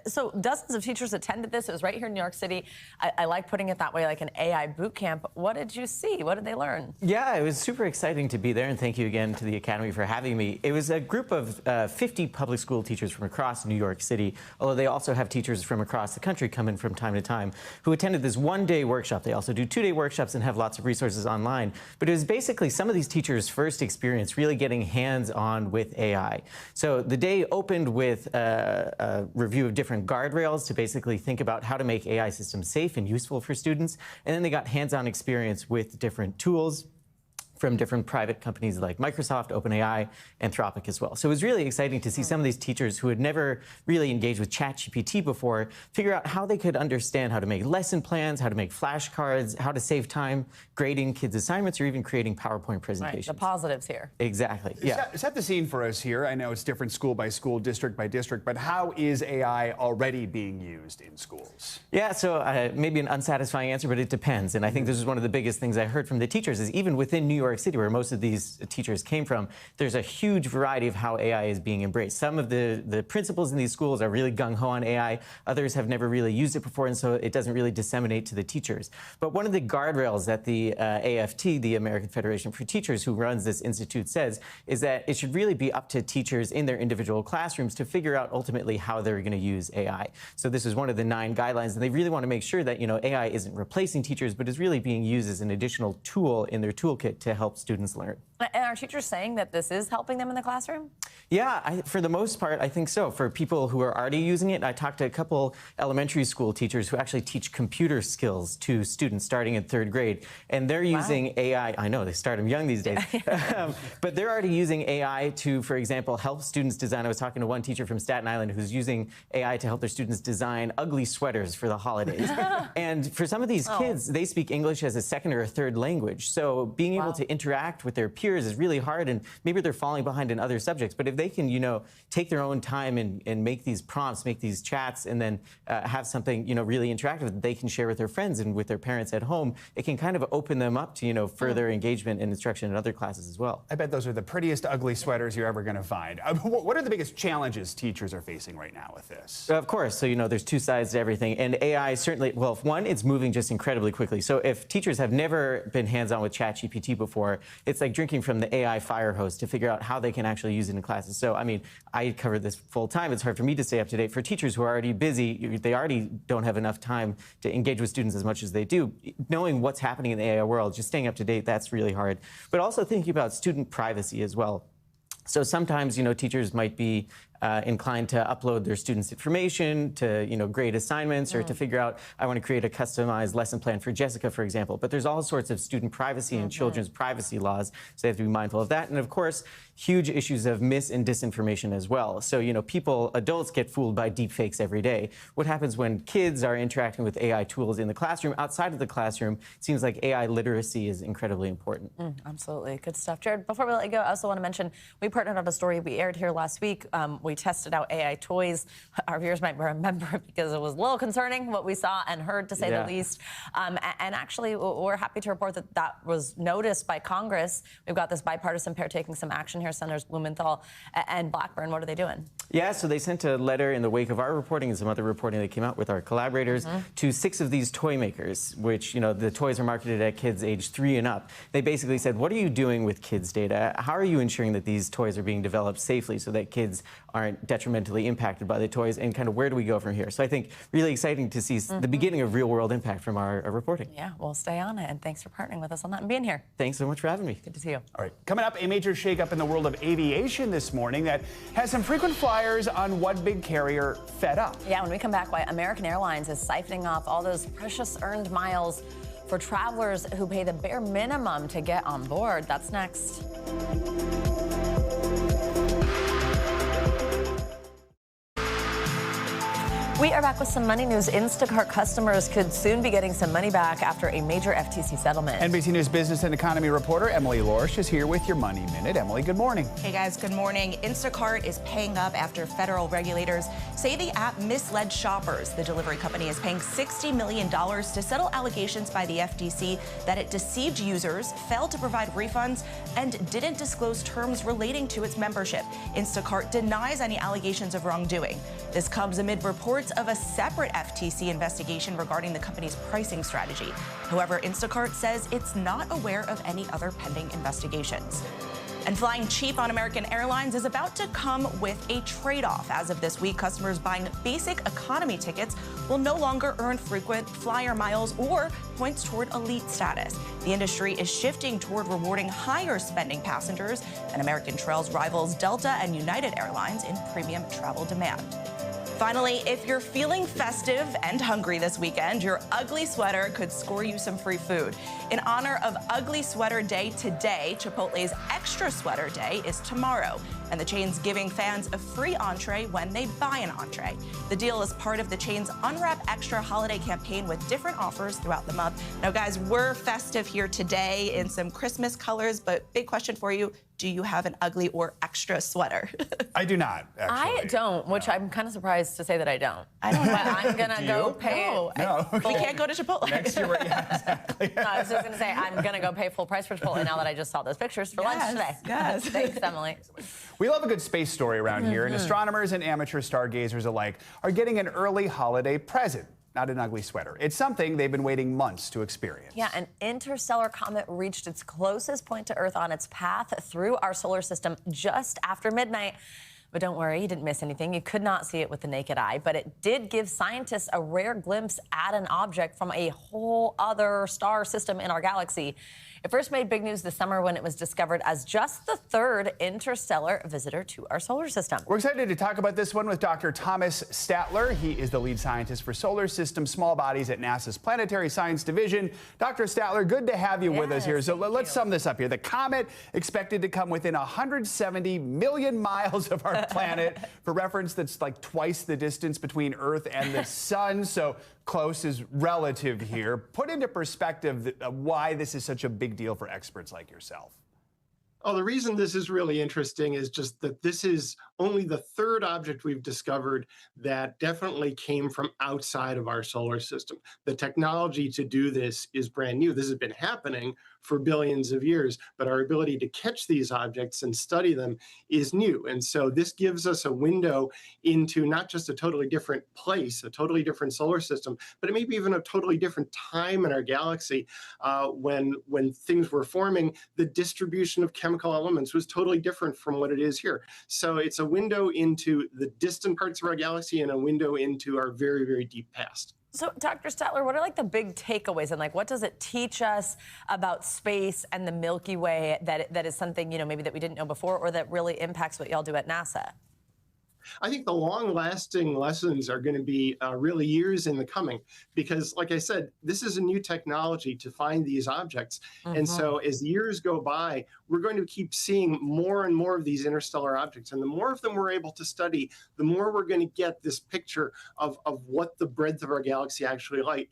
So dozens of teachers attended this. It was right here in New York City. I like putting it that way, like an AI boot camp. What did you see? What did they learn? Yeah, it was super exciting to be there, and thank you again to the Academy for having me. It was a group of 50 public school teachers from across New York City, although they also have teachers from across the country come in from time to time, who attended this one-day workshop. They also do two-day workshops and have lots of resources online. But it was basically some of these teachers' first experience really getting hands-on with AI. So the day opened with a review of different guardrails to basically think about how to make AI systems safe and useful for students. And then they got hands-on experience with different tools from different private companies like Microsoft, OpenAI, Anthropic as well. So it was really exciting to see some of these teachers who had never really engaged with ChatGPT before figure out how they could understand how to make lesson plans, how to make flashcards, how to save time grading kids' assignments, or even creating PowerPoint presentations. Right, the positives here. Exactly, yeah. Set the scene for us here. I know it's different school by school, district by district, but how is AI already being used in schools? Yeah, so maybe an unsatisfying answer, but it depends. And I think this is one of the biggest things I heard from the teachers is even within New York City, where most of these teachers came from, there's a huge variety of how AI is being embraced. Some of the principals in these schools are really gung-ho on AI. Others have never really used it before, and so it doesn't really disseminate to the teachers. But one of the guardrails that the AFT, the American Federation for Teachers, who runs this institute, says is that it should really be up to teachers in their individual classrooms to figure out ultimately how they're going to use AI. So this is one of the 9 guidelines, and they really want to make sure that, AI isn't replacing teachers, but is really being used as an additional tool in their toolkit to help students learn. And are teachers saying that this is helping them in the classroom? Yeah, for the most part, I think so. For people who are already using it, I talked to a couple elementary school teachers who actually teach computer skills to students starting in 3rd grade. And they're using AI. I know, they start them young these days. But they're already using AI to, for example, help students design. I was talking to one teacher from Staten Island who's using AI to help their students design ugly sweaters for the holidays. And for some of these kids, they speak English as a 2nd or a 3rd language. So being able to interact with their peers is really hard, and maybe they're falling behind in other subjects. But if they can, take their own time and make these prompts, make these chats, and then have something, really interactive that they can share with their friends and with their parents at home, it can kind of open them up to, further engagement and instruction in other classes as well. I bet those are the prettiest ugly sweaters you're ever going to find. What are the biggest challenges teachers are facing right now with this? Of course. So, there's 2 sides to everything. And AI certainly, well, one, it's moving just incredibly quickly. So if teachers have never been hands-on with ChatGPT before, before. It's like drinking from the AI fire hose to figure out how they can actually use it in classes. So, I mean, I cover this full time. It's hard for me to stay up to date. For teachers who are already busy, they already don't have enough time to engage with students as much as they do. Knowing what's happening in the AI world, just staying up to date, that's really hard. But also thinking about student privacy as well. So sometimes, teachers might be inclined to upload their students' information to, grade assignments or to figure out, I want to create a customized lesson plan for Jessica, for example. But there's all sorts of student privacy and children's privacy laws, so they have to be mindful of that. And of course, huge issues of mis and disinformation as well. So, adults get fooled by deepfakes every day. What happens when kids are interacting with AI tools in the classroom? Outside of the classroom, it seems like AI literacy is incredibly important. Absolutely. Good stuff. Jared, before we let you go, I also want to mention we partnered on a story we aired here last week. We tested out AI toys. Our viewers might remember because it was a little concerning what we saw and heard, to say the least. And actually, we're happy to report that that was noticed by Congress. We've got this bipartisan pair taking some action here, Senators Blumenthal and Blackburn. What are they doing? Yeah, so they sent a letter in the wake of our reporting and some other reporting that came out with our collaborators to 6 of these toy makers, which, the toys are marketed at kids age 3 and up. They basically said, what are you doing with kids' data? How are you ensuring that these toys are being developed safely so that kids aren't detrimentally impacted by the toys, and kind of where do we go from here? So I think really exciting to see the beginning of real-world impact from our reporting. Yeah, we'll stay on it, and thanks for partnering with us on that and being here. Thanks so much for having me. Good to see you. All right, coming up, a major shakeup in the world of aviation this morning that has some frequent flyers on one big carrier fed up. Yeah, when we come back, why American Airlines is siphoning off all those precious earned miles for travelers who pay the bare minimum to get on board. That's next. We are back with some money news. Instacart customers could soon be getting some money back after a major FTC settlement. NBC News business and economy reporter Emily Lorsch is here with your Money Minute. Emily, good morning. Hey guys, good morning. Instacart is paying up after federal regulators say the app misled shoppers. The delivery company is paying $60 million to settle allegations by the FTC that it deceived users, failed to provide refunds, and didn't disclose terms relating to its membership. Instacart denies any allegations of wrongdoing. This comes amid reports of a separate FTC investigation regarding the company's pricing strategy. However, Instacart says it's not aware of any other pending investigations. And flying cheap on American Airlines is about to come with a trade-off. As of this week, customers buying basic economy tickets will no longer earn frequent flyer miles or points toward elite status. The industry is shifting toward rewarding higher spending passengers, and American trails rivals Delta and United Airlines in premium travel demand. Finally, if you're feeling festive and hungry this weekend, your ugly sweater could score you some free food. In honor of Ugly Sweater Day today, Chipotle's Extra Sweater Day is tomorrow, and the chain's giving fans a free entree when they buy an entree. The deal is part of the chain's Unwrap Extra holiday campaign with different offers throughout the month. Now, guys, we're festive here today in some Christmas colors, but big question for you. Do you have an ugly or extra sweater? I do not, actually. I don't, which I'm kind of surprised to say that I don't. I don't know. But I'm going to go pay We can't go to Chipotle. Next year, yeah, exactly. No, I was just going to say, I'm going to go pay full price for Chipotle now that I just saw those pictures for lunch today. Yes. Thanks, Emily. We love a good space story around here, and astronomers and amateur stargazers alike are getting an early holiday present. Not an ugly sweater. It's something they've been waiting months to experience. Yeah, an interstellar comet reached its closest point to Earth on its path through our solar system just after midnight. But don't worry, you didn't miss anything. You could not see it with the naked eye, but it did give scientists a rare glimpse at an object from a whole other star system in our galaxy. It first made big news this summer when it was discovered as just the 3rd interstellar visitor to our solar system. We're excited to talk about this one with Dr. Thomas Statler. He is the lead scientist for solar system small bodies at NASA's Planetary Science Division. Dr. Statler, good to have you with us here. So let's sum this up here. The comet expected to come within 170 million miles of our planet. For reference, that's like twice the distance between Earth and the sun. So close is relative here. Put into perspective why this is such a big deal for experts like yourself. Oh, the reason this is really interesting is just that this is only the third object we've discovered that definitely came from outside of our solar system. The technology to do this is brand new. This has been happening for billions of years, but our ability to catch these objects and study them is new. And so this gives us a window into not just a totally different place, a totally different solar system, but it may be even a totally different time in our galaxy. When things were forming, the distribution of chemical elements was totally different from what it is here. So it's a window into the distant parts of our galaxy and a window into our very, very deep past. So, Dr. Statler, what are like the big takeaways, and like what does it teach us about space and the Milky Way that is something, maybe that we didn't know before, or that really impacts what y'all do at NASA? I think the long-lasting lessons are going to be really years in the coming, because, like I said, this is a new technology to find these objects. And so as years go by, we're going to keep seeing more and more of these interstellar objects. And the more of them we're able to study, the more we're going to get this picture of what the breadth of our galaxy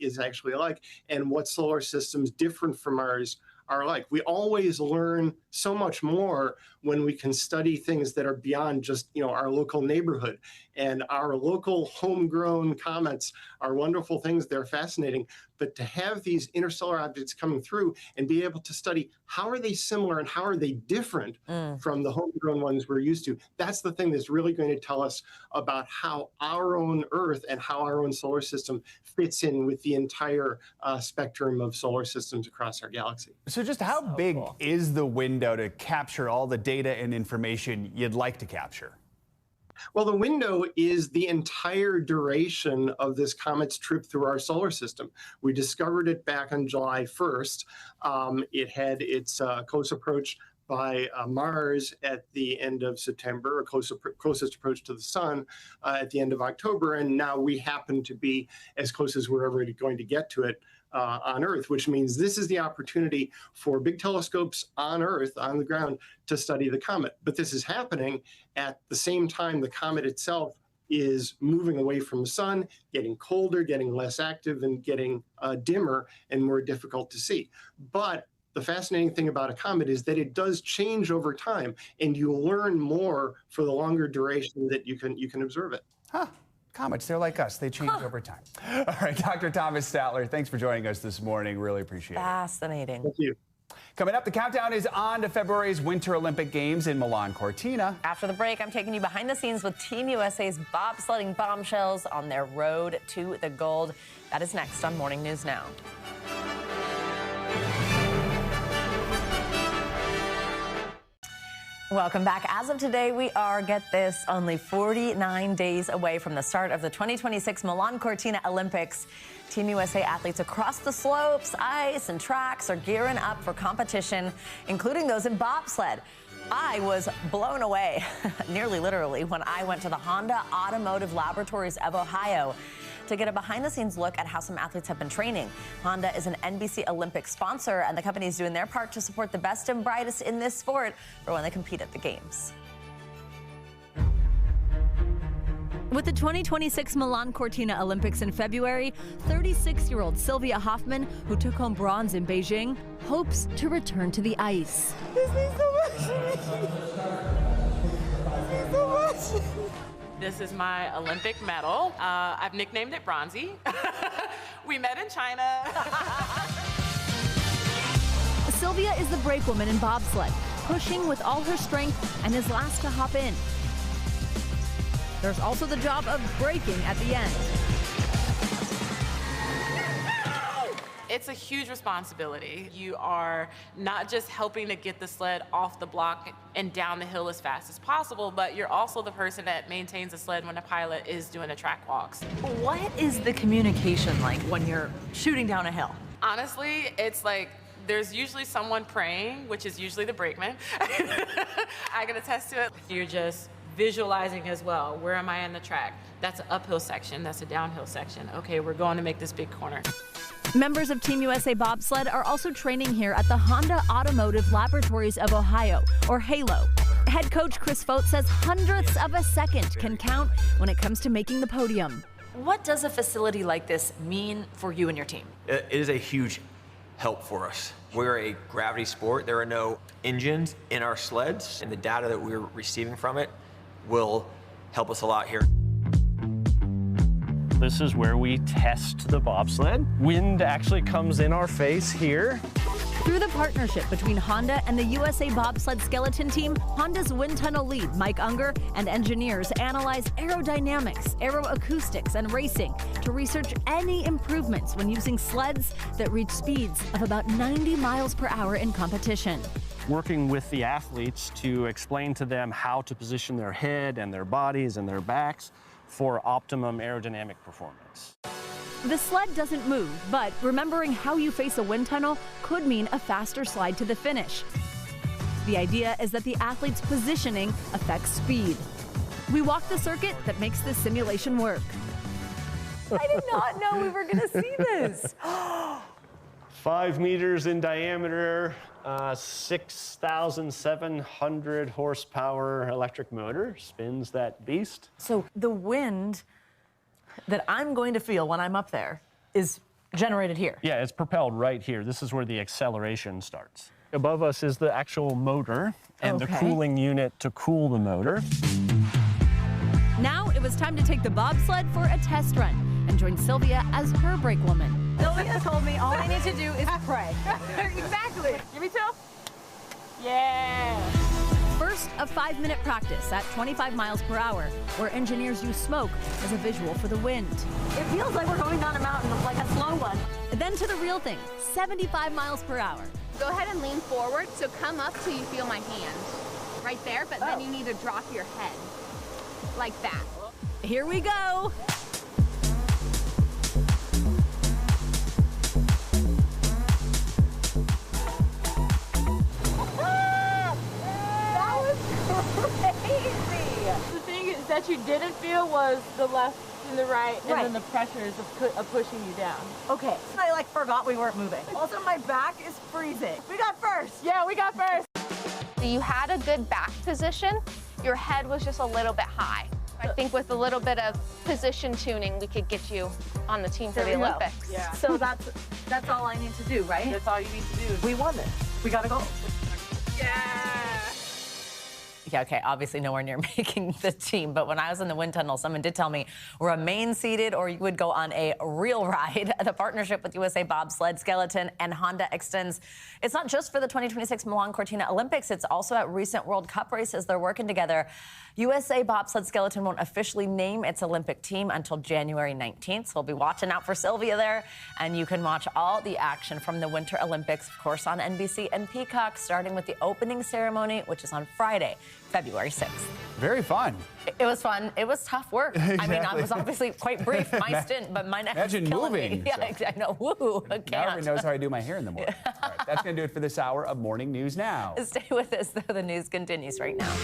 is actually like, and what solar systems different from ours are like. We always learn so much more when we can study things that are beyond just, our local neighborhood. And our local homegrown comets are wonderful things. They're fascinating. But to have these interstellar objects coming through and be able to study how are they similar and how are they different from the homegrown ones we're used to, that's the thing that's really going to tell us about how our own Earth and how our own solar system fits in with the entire spectrum of solar systems across our galaxy. So just how big is the window to capture all the data and information you'd like to capture? Well, the window is the entire duration of this comet's trip through our solar system. We discovered it back on July 1st. It had its close approach by Mars at the end of September, or closest approach to the sun at the end of October, and now we happen to be as close as we're ever going to get to it on Earth, which means this is the opportunity for big telescopes on Earth, on the ground, to study the comet. But this is happening at the same time the comet itself is moving away from the sun, getting colder, getting less active, and getting dimmer and more difficult to see. But the fascinating thing about a comet is that it does change over time, and you learn more for the longer duration that you can observe it. Comets, they're like us. They change over time. All right, Dr. Thomas Statler, thanks for joining us this morning. Really appreciate it. Fascinating. Thank you. Coming up, the countdown is on to February's Winter Olympic Games in Milan Cortina. After the break, I'm taking you behind the scenes with Team USA's bobsledding bombshells on their road to the gold. That is next on Morning News Now. Welcome back. As of today, we are, get this, only 49 days away from the start of the 2026 Milan Cortina Olympics. Team USA athletes across the slopes, ice, and tracks are gearing up for competition, including those in bobsled. I was blown away, nearly literally, when I went to the Honda Automotive Laboratories of Ohio to get a behind-the-scenes look at how some athletes have been training. Honda is an NBC Olympic sponsor, and the company is doing their part to support the best and brightest in this sport for when they compete at the Games. With the 2026 Milan Cortina Olympics in February, 36-year-old Sylvia Hoffman, who took home bronze in Beijing, hopes to return to the ice. This means so much. This means so much. This is my Olympic medal. I've nicknamed it Bronzy. We met in China. Sylvia is the brakewoman in bobsled, pushing with all her strength and is last to hop in. There's also the job of braking at the end. It's a huge responsibility. You are not just helping to get the sled off the block and down the hill as fast as possible, but you're also the person that maintains the sled when a pilot is doing the track walks. What is the communication like when you're shooting down a hill? Honestly, it's like there's usually someone praying, which is usually the brakeman. I can attest to it. You're just visualizing as well. Where am I in the track? That's an uphill section. That's a downhill section. Okay, we're going to make this big corner. Members of Team USA Bobsled are also training here at the Honda Automotive Laboratories of Ohio, or HALO. Head coach Chris Fote says hundredths of a second can count when it comes to making the podium. What does a facility like this mean for you and your team? It is a huge help for us. We're a gravity sport. There are no engines in our sleds, and the data that we're receiving from it will help us a lot here. This is where we test the bobsled. Wind actually comes in our face here. Through the partnership between Honda and the USA Bobsled Skeleton Team, Honda's wind tunnel lead, Mike Unger, and engineers analyze aerodynamics, aeroacoustics, and racing to research any improvements when using sleds that reach speeds of about 90 miles per hour in competition. Working with the athletes to explain to them how to position their head and their bodies and their backs for optimum aerodynamic performance. The sled doesn't move, but remembering how you face a wind tunnel could mean a faster slide to the finish. The idea is that the athlete's positioning affects speed. We walk the circuit that makes this simulation work. I did not know we were going to see this. 5 meters in diameter, 6,700 horsepower electric motor spins that beast. So the wind that I'm going to feel when I'm up there is generated here. Yeah, it's propelled right here. This is where the acceleration starts. Above us is the actual motor and the cooling unit to cool the motor. Now it was time to take the bobsled for a test run and join Sylvia as her brake woman. Sylvia told me all I need to do is pray. Exactly. Give me 2. Yeah. First, a 5-minute practice at 25 miles per hour, where engineers use smoke as a visual for the wind. It feels like we're going down a mountain, like a slow one. Then to the real thing, 75 miles per hour. Go ahead and lean forward, so come up till you feel my hand. Right there, but then you need to drop your head. Like that. Here we go. The thing is that you didn't feel was the left and the right, and then the pressures of pushing you down. Okay, I like forgot we weren't moving. Also, my back is freezing. We got first. Yeah, we got first. You had a good back position. Your head was just a little bit high. I think with a little bit of position tuning, we could get you on the team for the Olympics. Yeah. So that's all I need to do, right? That's all you need to do. We won this. We got to go. Yeah, okay, obviously nowhere near making the team, but when I was in the wind tunnel, someone did tell me remain seated or you would go on a real ride. The partnership with USA Bobsled Skeleton and Honda extends. It's not just for the 2026 Milan Cortina Olympics, it's also at recent World Cup races. They're working together. USA Bobsled Skeleton won't officially name its Olympic team until January 19th, so we'll be watching out for Sylvia there, and you can watch all the action from the Winter Olympics, of course, on NBC and Peacock, starting with the opening ceremony, which is on Friday, February 6th. Very fun. It was fun. It was tough work. Exactly. I mean, I was obviously quite brief, my stint, but my neck was killing moving. me. Yeah, I know. Woo, I can't. Now everyone knows how I do my hair in the morning. All right, that's going to do it for this hour of Morning News Now. Stay with us, though. The news continues right now.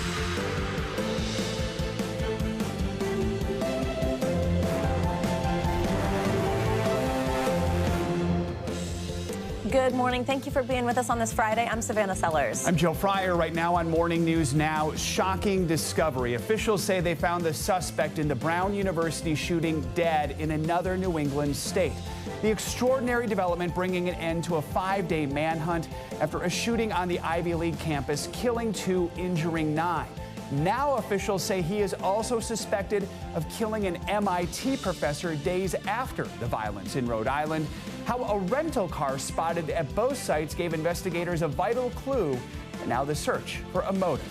Good morning. Thank you for being with us on this Friday. I'm Savannah Sellers. I'm Joe Fryer. Right now on Morning News Now, shocking discovery. Officials say they found the suspect in the Brown University shooting dead in another New England state. The extraordinary development bringing an end to a 5-day manhunt after a shooting on the Ivy League campus, killing 2, injuring 9. Now officials say he is also suspected of killing an MIT professor days after the violence in Rhode Island. How a rental car spotted at both sites gave investigators a vital clue, and now the search for a motive.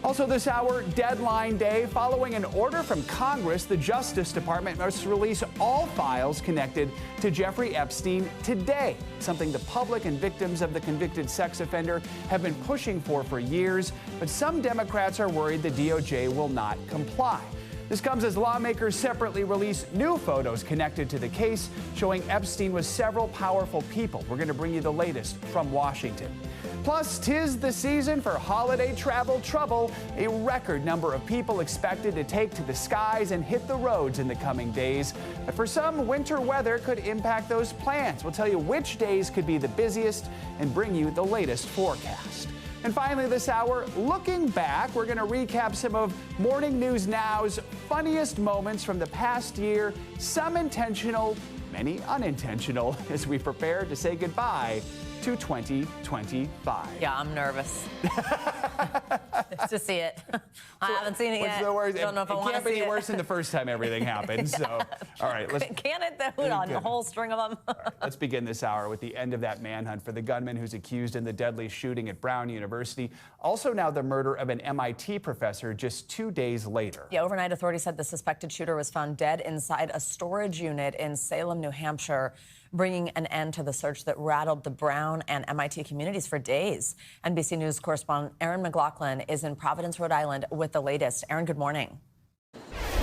Also this hour, deadline day. Following an order from Congress, the Justice Department must release all files connected to Jeffrey Epstein today, something the public and victims of the convicted sex offender have been pushing for years. But some Democrats are worried the DOJ will not comply. This comes as lawmakers separately release new photos connected to the case, showing Epstein with several powerful people. We're going to bring you the latest from Washington. Plus, 'tis the season for holiday travel trouble. A record number of people expected to take to the skies and hit the roads in the coming days. But for some, winter weather could impact those plans. We'll tell you which days could be the busiest and bring you the latest forecast. And finally this hour, looking back, we're going to recap some of Morning News Now's funniest moments from the past year, some intentional, many unintentional, as we prepare to say goodbye to 2025. Yeah, I'm nervous to see it. I haven't seen it yet. The worst? Don't know if I want to see it. It can't be any worse than the first time everything happened. So, all right, let's. Can it though? On the whole string of them. Right, let's begin this hour with the end of that manhunt for the gunman who's accused in the deadly shooting at Brown University. Also now the murder of an MIT professor just 2 days later. Yeah, overnight authorities said the suspected shooter was found dead inside a storage unit in Salem, New Hampshire, bringing an end to the search that rattled the Brown and MIT communities for days. NBC News correspondent Aaron McLaughlin is in Providence, Rhode Island with the latest. Aaron, good morning.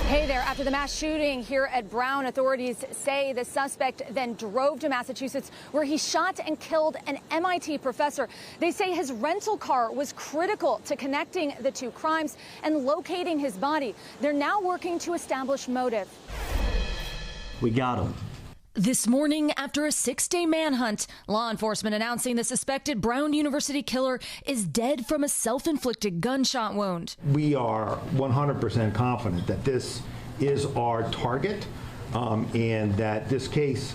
Hey there. After the mass shooting here at Brown, authorities say the suspect then drove to Massachusetts, where he shot and killed an MIT professor. They say his rental car was critical to connecting the two crimes and locating his body. They're now working to establish motive. We got him. This morning, after a 6-day manhunt, law enforcement announcing the suspected Brown University killer is dead from a self-inflicted gunshot wound. We are 100% confident that this is our target and that this case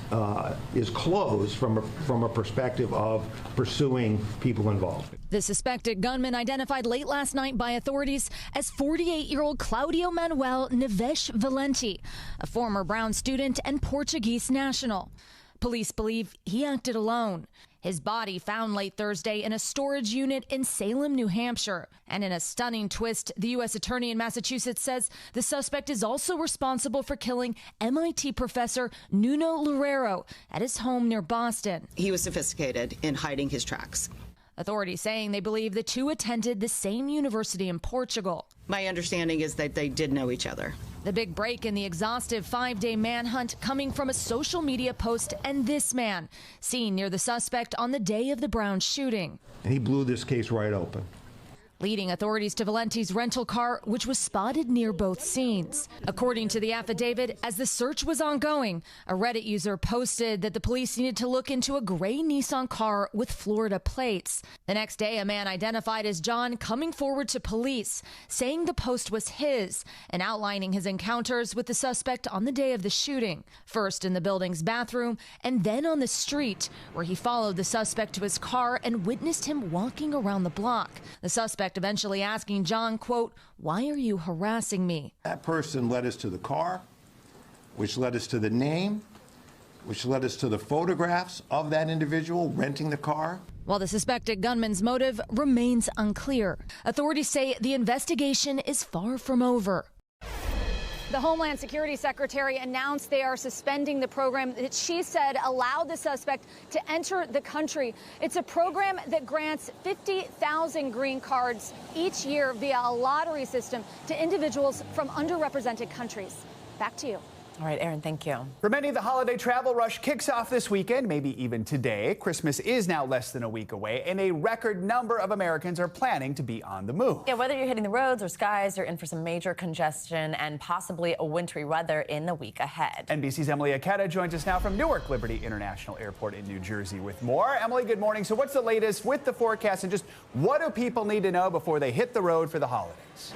is closed from a perspective of pursuing people involved. The suspected gunman identified late last night by authorities as 48-year-old Claudio Manuel Neves Valenti, a former Brown student and Portuguese national. Police believe he acted alone. His body found late Thursday in a storage unit in Salem, New Hampshire. And in a stunning twist, the U.S. attorney in Massachusetts says the suspect is also responsible for killing MIT professor Nuno Loureiro at his home near Boston. He was sophisticated in hiding his tracks. Authorities saying they believe the two attended the same university in Portugal. My understanding is that they did know each other. The big break in the exhaustive 5-day manhunt coming from a social media post and this man, seen near the suspect on the day of the Brown shooting. And he blew this case right open, leading authorities to Valenti's rental car, which was spotted near both scenes. According to the affidavit, as the search was ongoing, a Reddit user posted that the police needed to look into a gray Nissan car with Florida plates. The next day, a man identified as John coming forward to police, saying the post was his and outlining his encounters with the suspect on the day of the shooting, first in the building's bathroom and then on the street, where he followed the suspect to his car and witnessed him walking around the block. The suspect eventually asking John, quote, "Why are you harassing me?" That person led us to the car, which led us to the name, which led us to the photographs of that individual renting the car. While the suspected gunman's motive remains unclear, authorities say the investigation is far from over. The Homeland Security Secretary announced they are suspending the program that she said allowed the suspect to enter the country. It's a program that grants 50,000 green cards each year via a lottery system to individuals from underrepresented countries. Back to you. All right, Aaron, thank you. For many, the holiday travel rush kicks off this weekend, maybe even today. Christmas is now less than a week away, and a record number of Americans are planning to be on the move. Yeah, whether you're hitting the roads or skies, you're in for some major congestion and possibly a wintry weather in the week ahead. NBC's Emily Aketa joins us now from Newark Liberty International Airport in New Jersey with more. Emily, good morning. So what's the latest with the forecast, and just what do people need to know before they hit the road for the holidays?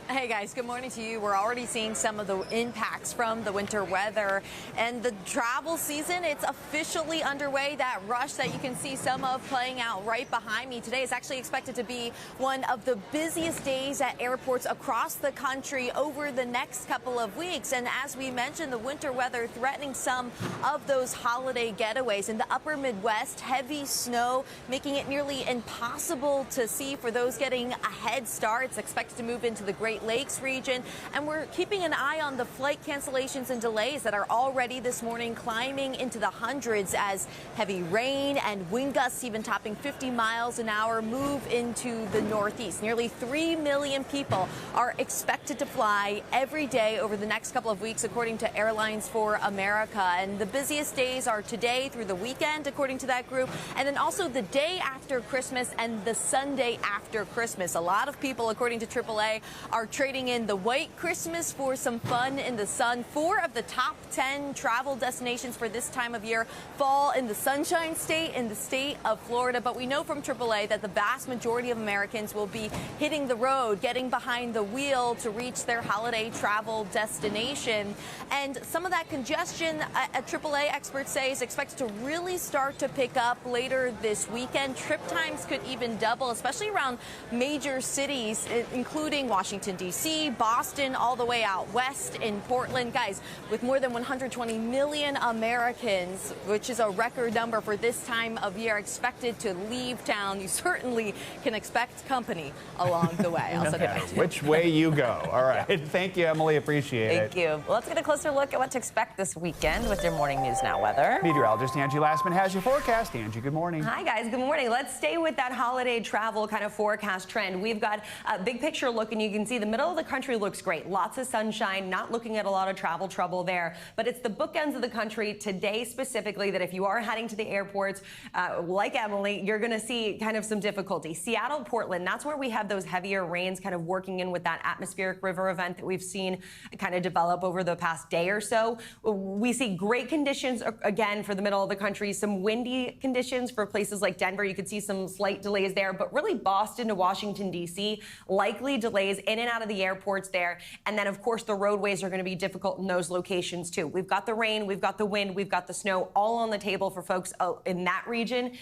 Hey guys, good morning to you. We're already seeing some of the impacts from the winter weather and the travel season. It's officially underway. That rush that you can see some of playing out right behind me today is actually expected to be one of the busiest days at airports across the country over the next couple of weeks. And as we mentioned, the winter weather threatening some of those holiday getaways. In the upper Midwest, heavy snow making it nearly impossible to see for those getting a head start. It's expected to move into the Great Lakes region, and we're keeping an eye on the flight cancellations and delays that are already this morning climbing into the hundreds as heavy rain and wind gusts even topping 50 miles an hour move into the Northeast. Nearly 3 million people are expected to fly every day over the next couple of weeks, according to Airlines for America. And the busiest days are today through the weekend, according to that group, and then also the day after Christmas and the Sunday after Christmas. A lot of people, according to AAA, are trading in the white Christmas for some fun in the sun. 4 of the top 10 travel destinations for this time of year fall in the Sunshine State, in the state of Florida. But we know from AAA that the vast majority of Americans will be hitting the road, getting behind the wheel to reach their holiday travel destination. And some of that congestion, AAA experts say, is expected to really start to pick up later this weekend. Trip times could even double, especially around major cities, including Washington, D.C., Boston, all the way out west in Portland. Guys, with more than 120 million Americans, which is a record number for this time of year, expected to leave town, you certainly can expect company along the way. I'll send it back to you. Which way you go. All right. Thank you, Emily. Appreciate it. Thank you. Well, let's get a closer look at what to expect this weekend with your Morning News Now weather. Meteorologist Angie Lastman has your forecast. Angie, good morning. Hi, guys. Good morning. Let's stay with that holiday travel kind of forecast trend. We've got a big picture look, and you can see the middle of the country looks great. Lots of sunshine, not looking at a lot of travel trouble there. But it's the bookends of the country today specifically that if you are heading to the airports, like Emily, you're going to see kind of some difficulty. Seattle, Portland, that's where we have those heavier rains kind of working in with that atmospheric river event that we've seen kind of develop over the past day or so. We see great conditions again for the middle of the country, some windy conditions for places like Denver. You could see some slight delays there, but really Boston to Washington, D.C., likely delays in and out of the airports there. And then, of course, the roadways are going to be difficult in those locations, too. We've got the rain, we've got the wind, we've got the snow all on the table for folks in that region.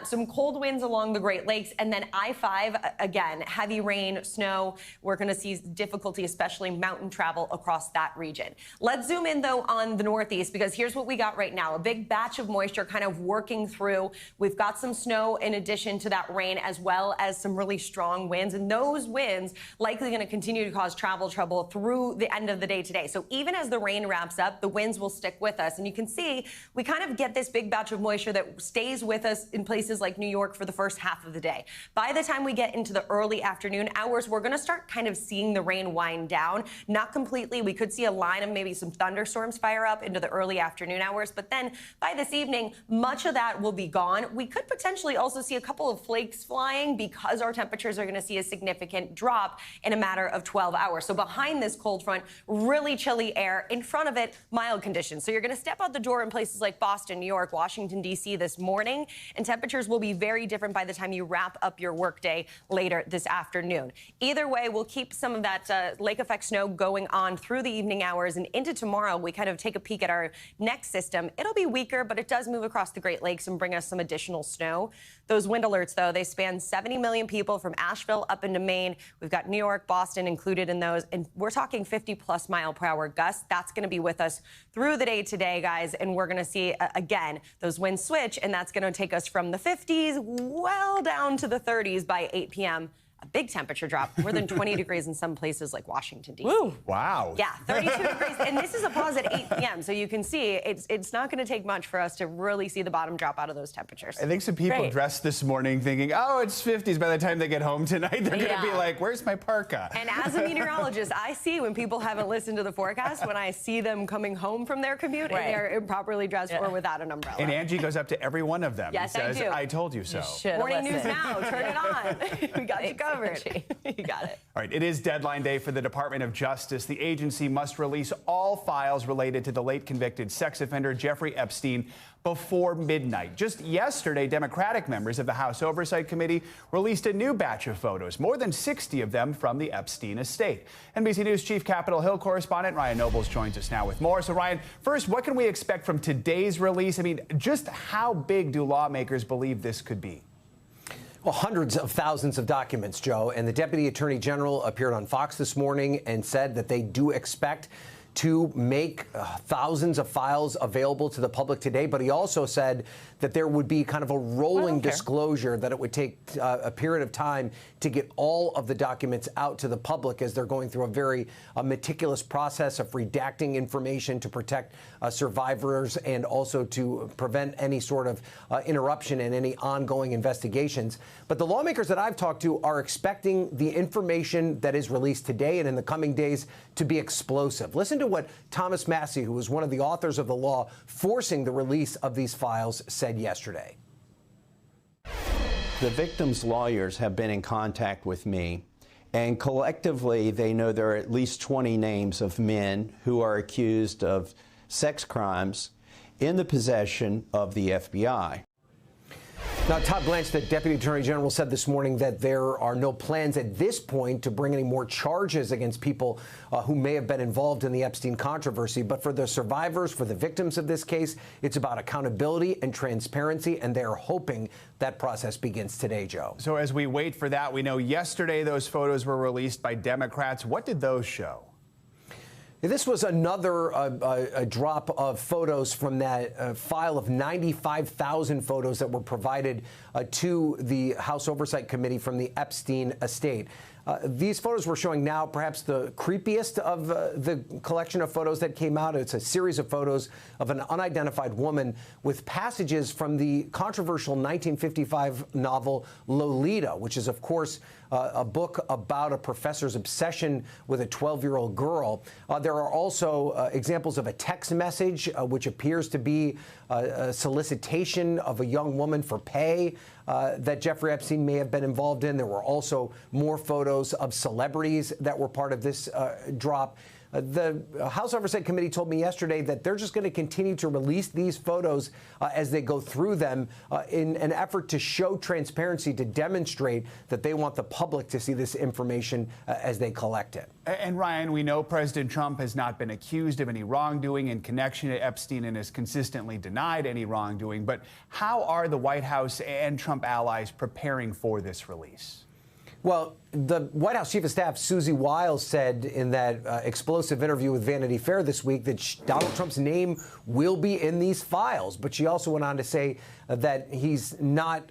Some cold winds along the Great Lakes. And then I-5, again, heavy rain, snow. We're going to see difficulty, especially mountain travel across that region. Let's zoom in, though, on the Northeast, because here's what we got right now. A big batch of moisture kind of working through. We've got some snow in addition to that rain, as well as some really strong winds. And those winds likely going to continue to cause travel trouble through the end of the day today. So even as the rain wraps up, the winds will stick with us. And you can see we kind of get this big batch of moisture that stays with us in places like New York for the first half of the day. By the time we get into the early afternoon hours, we're going to start kind of seeing the rain wind down. Not completely. We could see a line of maybe some thunderstorms fire up into the early afternoon hours. But then by this evening, much of that will be gone. We could potentially also see a couple of flakes flying because our temperatures are going to see a significant drop in a matter of 12 hours. So behind this cold front, really chilly air. In front of it, mild conditions. So you're going to step out the door in places like Boston, New York, Washington, D.C. this morning, and temperatures will be very different by the time you wrap up your workday later this afternoon. Either way, we'll keep some of that lake effect snow going on through the evening hours and into tomorrow. We kind of take a peek at our next system. It'll be weaker, but it does move across the Great Lakes and bring us some additional snow. Those wind alerts, though, they span 70 million people from Asheville up into Maine. We've got New York, Boston included in those, and we're talking 50-plus mile-per-hour gusts. That's going to be with us through the day today, guys, and we're going to see, again, those winds switch, and that's going to take us from the 50s well down to the 30s by 8 p.m. A big temperature drop, more than 20 degrees in some places like Washington, D.C. Woo. Wow. Yeah, 32 degrees. And this is a pause at 8 p.m. So you can see it's not going to take much for us to really see the bottom drop out of those temperatures. I think some people dressed this morning thinking, oh, it's 50s. By the time they get home tonight, they're going to be like, where's my parka? And as a meteorologist, I see when people haven't listened to the forecast, when I see them coming home from their commute and they're improperly dressed or without an umbrella. And Angie goes up to every one of them yes, and says, I do. I told you so. Morning News Now, turn it on. We got you covered. You got it. All right, it is deadline day for the Department of Justice. The agency must release all files related to the late convicted sex offender Jeffrey Epstein before midnight. Just yesterday, Democratic members of the House Oversight Committee released a new batch of photos, more than 60 of them from the Epstein estate. NBC News Chief Capitol Hill correspondent Ryan Nobles joins us now with more. So, Ryan, first, what can we expect from today's release? I mean, just how big do lawmakers believe this could be? Well, hundreds of thousands of documents, Joe, and the Deputy Attorney General appeared on Fox this morning and said that they do expect to make thousands of files available to the public today. But he also said that there would be kind of a rolling disclosure, that it would take a period of time to get all of the documents out to the public as they're going through a very meticulous process of redacting information to protect survivors and also to prevent any sort of interruption in any ongoing investigations. But the lawmakers that I've talked to are expecting the information that is released today and in the coming days to be explosive. Listen to what Thomas Massey, who was one of the authors of the law forcing the release of these files, said yesterday. The victims' lawyers have been in contact with me, And collectively, they know there are at least 20 names of men who are accused of sex crimes in the possession of the FBI. Now, Todd Blanche, the Deputy Attorney General, said this morning that there are no plans at this point to bring any more charges against people who may have been involved in the Epstein controversy. But for the survivors, for the victims of this case, it's about accountability and transparency, and they're hoping that process begins today, Joe. So as we wait for that, we know yesterday those photos were released by Democrats. What did those show? This was another drop of photos from that file of 95,000 photos that were provided to the House Oversight Committee from the Epstein estate. These photos we're showing now, perhaps the creepiest of the collection of photos that came out. It's a series of photos of an unidentified woman with passages from the controversial 1955 novel Lolita, which is, of course, a book about a professor's obsession with a 12-year-old girl. There are also examples of a text message, which appears to be a solicitation of a young woman for pay that Jeffrey Epstein may have been involved in. There were also more photos of celebrities that were part of this drop. The House Oversight Committee told me yesterday that they're just going to continue to release these photos as they go through them in an effort to show transparency, to demonstrate that they want the public to see this information as they collect it. And Ryan, we know President Trump has not been accused of any wrongdoing in connection to Epstein and has consistently denied any wrongdoing. But how are the White House and Trump allies preparing for this release? Well, the White House Chief of Staff, Susie Wiles, said in that explosive interview with Vanity Fair this week that Donald Trump's name will be in these files. But she also went on to say that he's not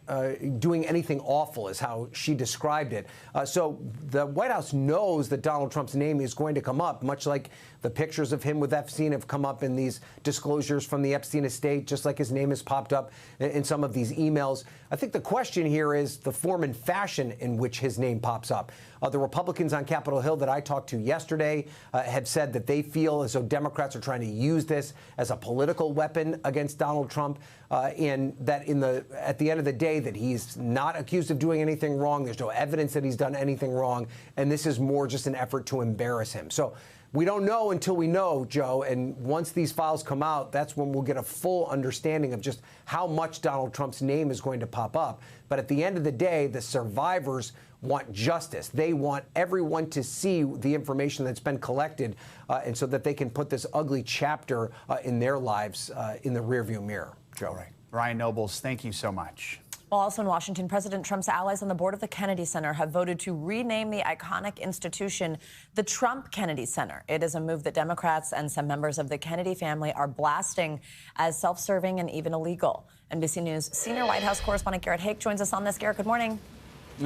doing anything awful, is how she described it. So the White House knows that Donald Trump's name is going to come up, much like the pictures of him with Epstein have come up in these disclosures from the Epstein estate, just like his name has popped up in some of these emails. I think the question here is the form and fashion in which his name pops up. The Republicans on Capitol Hill that I talked to yesterday have said that they feel as though Democrats are trying to use this as a political weapon against Donald Trump, and that at the end of the day that he's not accused of doing anything wrong. There's no evidence that he's done anything wrong, and this is more just an effort to embarrass him. So we don't know until we know, Joe, and once these files come out, that's when we'll get a full understanding of just how much Donald Trump's name is going to pop up. But at the end of the day, the survivors want justice. They want everyone to see the information that's been collected, and so that they can put this ugly chapter in their lives in the rearview mirror. Joe. All right. Ryan Nobles, thank you so much. Well, also in Washington, President Trump's allies on the board of the Kennedy Center have voted to rename the iconic institution the Trump Kennedy Center. It is a move that Democrats and some members of the Kennedy family are blasting as self-serving and even illegal. NBC News senior White House correspondent Garrett Hake joins us on this. Garrett, good morning.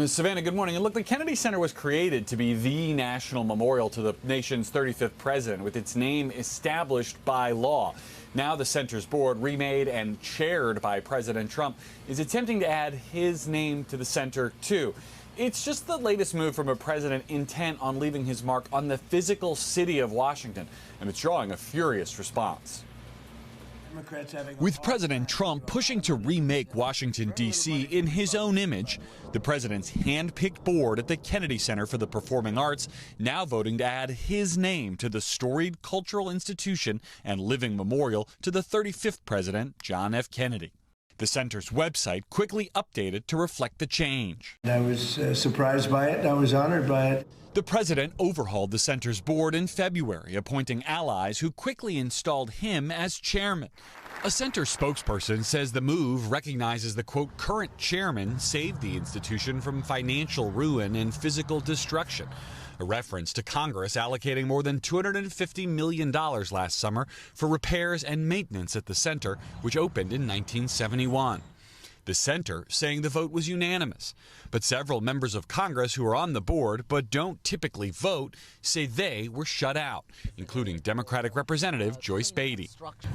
Savannah, good morning. And look, the Kennedy Center was created to be the national memorial to the nation's 35th president, with its name established by law. Now the center's board, remade and chaired by President Trump, is attempting to add his name to the center, too. It's just the latest move from a president intent on leaving his mark on the physical city of Washington, and it's drawing a furious response. With President Trump pushing to remake Washington, D.C. in his own image, the president's hand-picked board at the Kennedy Center for the Performing Arts now voting to add his name to the storied cultural institution and living memorial to the 35th president, John F. Kennedy. The center's website quickly updated to reflect the change. I was surprised by it. I was honored by it. The president overhauled the center's board in February, appointing allies who quickly installed him as chairman. A center spokesperson says the move recognizes the, quote, current chairman saved the institution from financial ruin and physical destruction, a reference to Congress allocating more than $250 million last summer for repairs and maintenance at the center, which opened in 1971. The center saying the vote was unanimous, but several members of Congress who are on the board but don't typically vote say they were shut out, including Democratic Representative Joyce Beatty.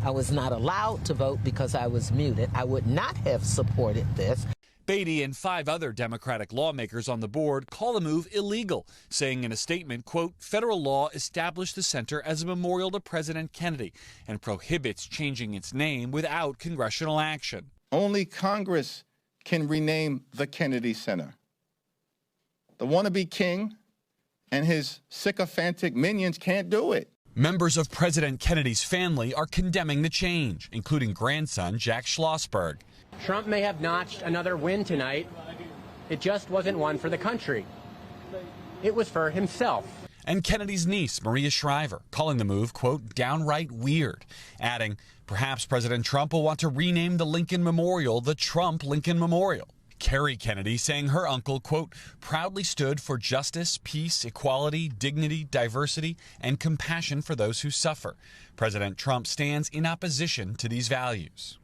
I was not allowed to vote because I was muted. I would not have supported this. Beatty and 5 other Democratic lawmakers on the board call the move illegal, saying in a statement, quote, federal law established the center as a memorial to President Kennedy and prohibits changing its name without congressional action. Only Congress can rename the Kennedy Center. The wannabe king and his sycophantic minions can't do it. Members of President Kennedy's family are condemning the change, including grandson Jack Schlossberg. Trump may have notched another win tonight. It just wasn't one for the country. It was for himself. And Kennedy's niece, Maria Shriver, calling the move, quote, downright weird, adding, perhaps President Trump will want to rename the Lincoln Memorial the Trump Lincoln Memorial. Carrie Kennedy saying her uncle, quote, proudly stood for justice, peace, equality, dignity, diversity, and compassion for those who suffer. President Trump stands in opposition to these values.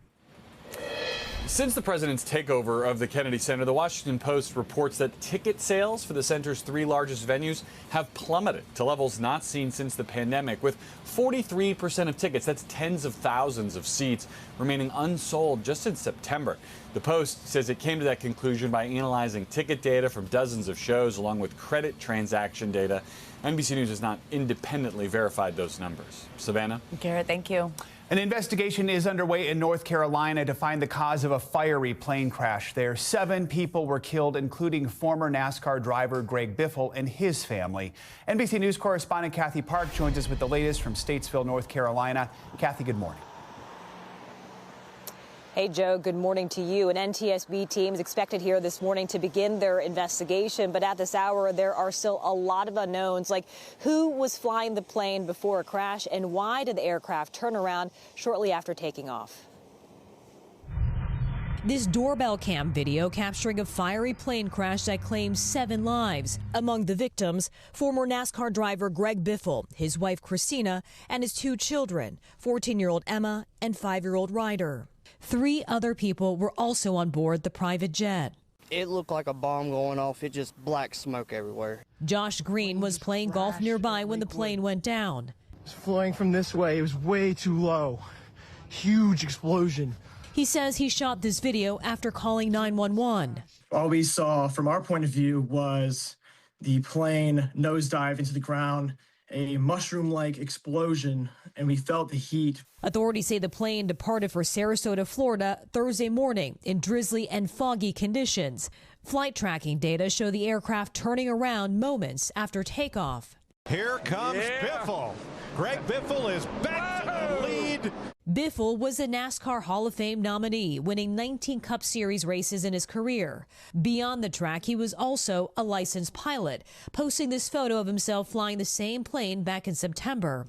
Since the president's takeover of the Kennedy Center, the Washington Post reports that ticket sales for the center's 3 largest venues have plummeted to levels not seen since the pandemic, with 43% of tickets, that's tens of thousands of seats, remaining unsold just in September. The Post says it came to that conclusion by analyzing ticket data from dozens of shows along with credit transaction data. NBC News has not independently verified those numbers. Savannah? Garrett, thank you. An investigation is underway in North Carolina to find the cause of a fiery plane crash there. 7 people were killed, including former NASCAR driver Greg Biffle and his family. NBC News correspondent Kathy Park joins us with the latest from Statesville, North Carolina. Kathy, good morning. Hey, Joe, good morning to you. An NTSB team is expected here this morning to begin their investigation. But at this hour, there are still a lot of unknowns, like who was flying the plane before a crash and why did the aircraft turn around shortly after taking off? This doorbell cam video capturing a fiery plane crash that claims 7 lives. Among the victims, former NASCAR driver Greg Biffle, his wife Christina, and his 2 children, 14-year-old Emma and 5-year-old Ryder. 3 other people were also on board the private jet. It looked like a bomb going off. It just black smoke everywhere. Josh Green was playing golf nearby when the plane went down. It was flying from this way. It was way too low. Huge explosion. He says he shot this video after calling 911. All we saw from our point of view was the plane nosedive into the ground, a mushroom-like explosion, and we felt the heat. Authorities say the plane departed for Sarasota, Florida, Thursday morning in drizzly and foggy conditions. Flight tracking data show the aircraft turning around moments after takeoff. Here comes Biffle. Greg Biffle is back to the lead. Biffle was a NASCAR Hall of Fame nominee, winning 19 Cup Series races in his career. Beyond the track, he was also a licensed pilot, posting this photo of himself flying the same plane back in September.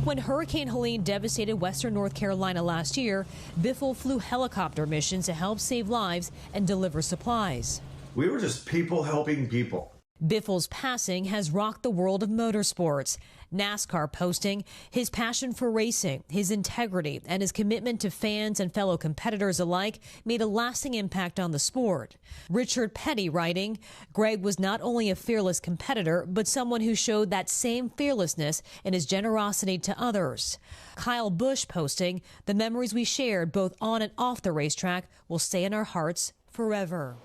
When Hurricane Helene devastated western North Carolina last year, Biffle flew helicopter missions to help save lives and deliver supplies. We were just people helping people. Biffle's passing has rocked the world of motorsports. NASCAR posting his passion for racing, his integrity, and his commitment to fans and fellow competitors alike made a lasting impact on the sport. Richard Petty writing, Greg was not only a fearless competitor, but someone who showed that same fearlessness in his generosity to others. Kyle Busch posting, the memories we shared both on and off the racetrack will stay in our hearts forever.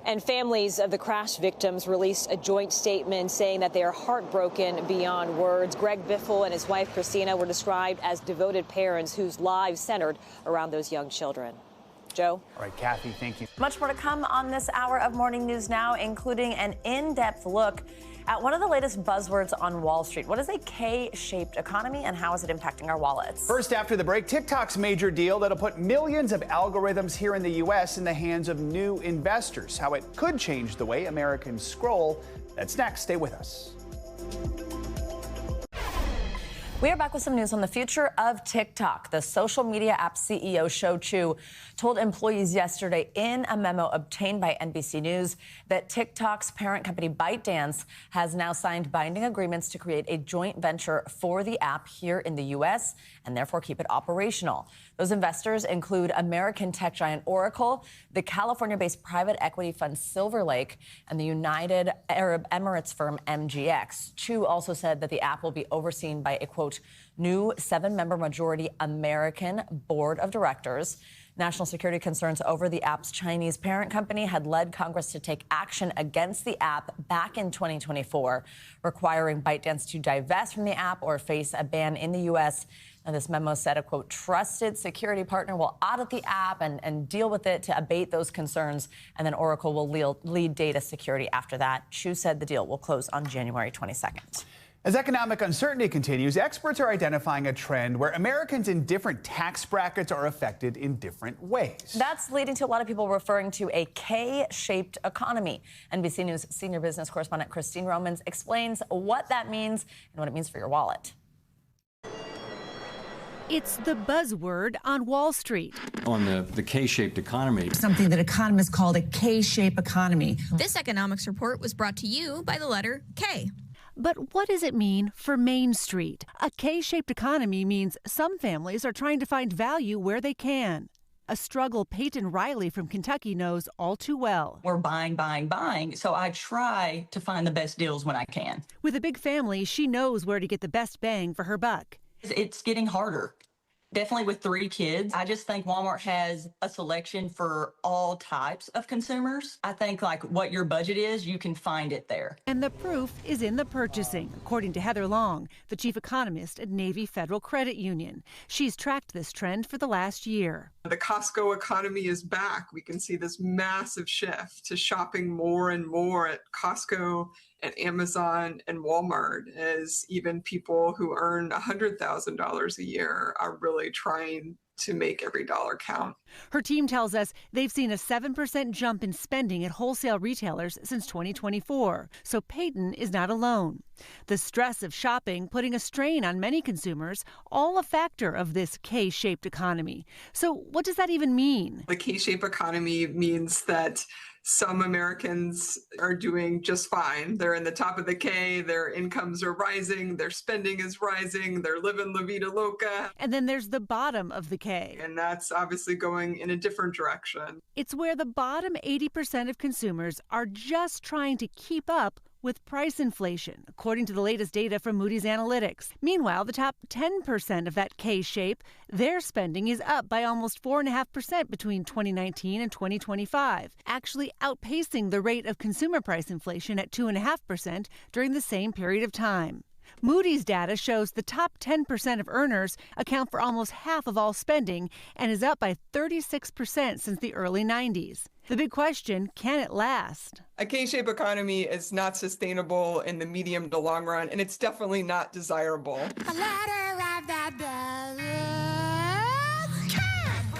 And families of the crash victims released a joint statement saying that they are heartbroken beyond words. Greg Biffle and his wife Christina were described as devoted parents whose lives centered around those young children. Joe? All right, Kathy, thank you. Much more to come on this hour of Morning News Now, including an in-depth look at one of the latest buzzwords on Wall Street. What is a K-shaped economy and how is it impacting our wallets? First, after the break, TikTok's major deal that'll put millions of algorithms here in the U.S. in the hands of new investors. How it could change the way Americans scroll. That's next. Stay with us. We are back with some news on the future of TikTok. The social media app CEO Shou Chew told employees yesterday in a memo obtained by NBC News that TikTok's parent company ByteDance has now signed binding agreements to create a joint venture for the app here in the U.S. and therefore keep it operational. Those investors include American tech giant Oracle, the California-based private equity fund Silver Lake, and the United Arab Emirates firm MGX. Chew also said that the app will be overseen by a, quote, new 7-member majority American board of directors. National security concerns over the app's Chinese parent company had led Congress to take action against the app back in 2024, requiring ByteDance to divest from the app or face a ban in the U.S. And this memo said a, quote, trusted security partner will audit the app and deal with it to abate those concerns. And then Oracle will lead data security after that. Chu said the deal will close on January 22nd. As economic uncertainty continues, experts are identifying a trend where Americans in different tax brackets are affected in different ways. That's leading to a lot of people referring to a K-shaped economy. NBC News senior business correspondent Christine Romans explains what that means and what it means for your wallet. It's the buzzword on Wall Street. On the K-shaped economy. Something that economists called a K-shaped economy. This economics report was brought to you by the letter K. But what does it mean for Main Street? A K-shaped economy means some families are trying to find value where they can. A struggle Peyton Riley from Kentucky knows all too well. We're buying, so I try to find the best deals when I can. With a big family, she knows where to get the best bang for her buck. It's getting harder. Definitely with 3 kids. I just think Walmart has a selection for all types of consumers. I think like what your budget is, you can find it there. And the proof is in the purchasing, according to Heather Long, the chief economist at Navy Federal Credit Union. She's tracked this trend for the last year. The Costco economy is back. We can see this massive shift to shopping more and more at Costco, at Amazon and Walmart, as even people who earn $100,000 a year are really trying to make every dollar count. Her team tells us they've seen a 7% jump in spending at wholesale retailers since 2024. So Peyton is not alone. The stress of shopping putting a strain on many consumers, all a factor of this K-shaped economy. So what does that even mean? The K-shaped economy means that some Americans are doing just fine. They're in the top of the K, their incomes are rising, their spending is rising, they're living la vida loca. And then there's the bottom of the K. And that's obviously going in a different direction. It's where the bottom 80% of consumers are just trying to keep up with price inflation, according to the latest data from Moody's Analytics. Meanwhile, the top 10% of that K-shape, their spending is up by almost 4.5% between 2019 and 2025, actually outpacing the rate of consumer price inflation at 2.5% during the same period of time. Moody's data shows the top 10% of earners account for almost half of all spending and is up by 36% since the early 90s. The big question, can it last? A K-shaped economy is not sustainable in the medium to long run, and it's definitely not desirable.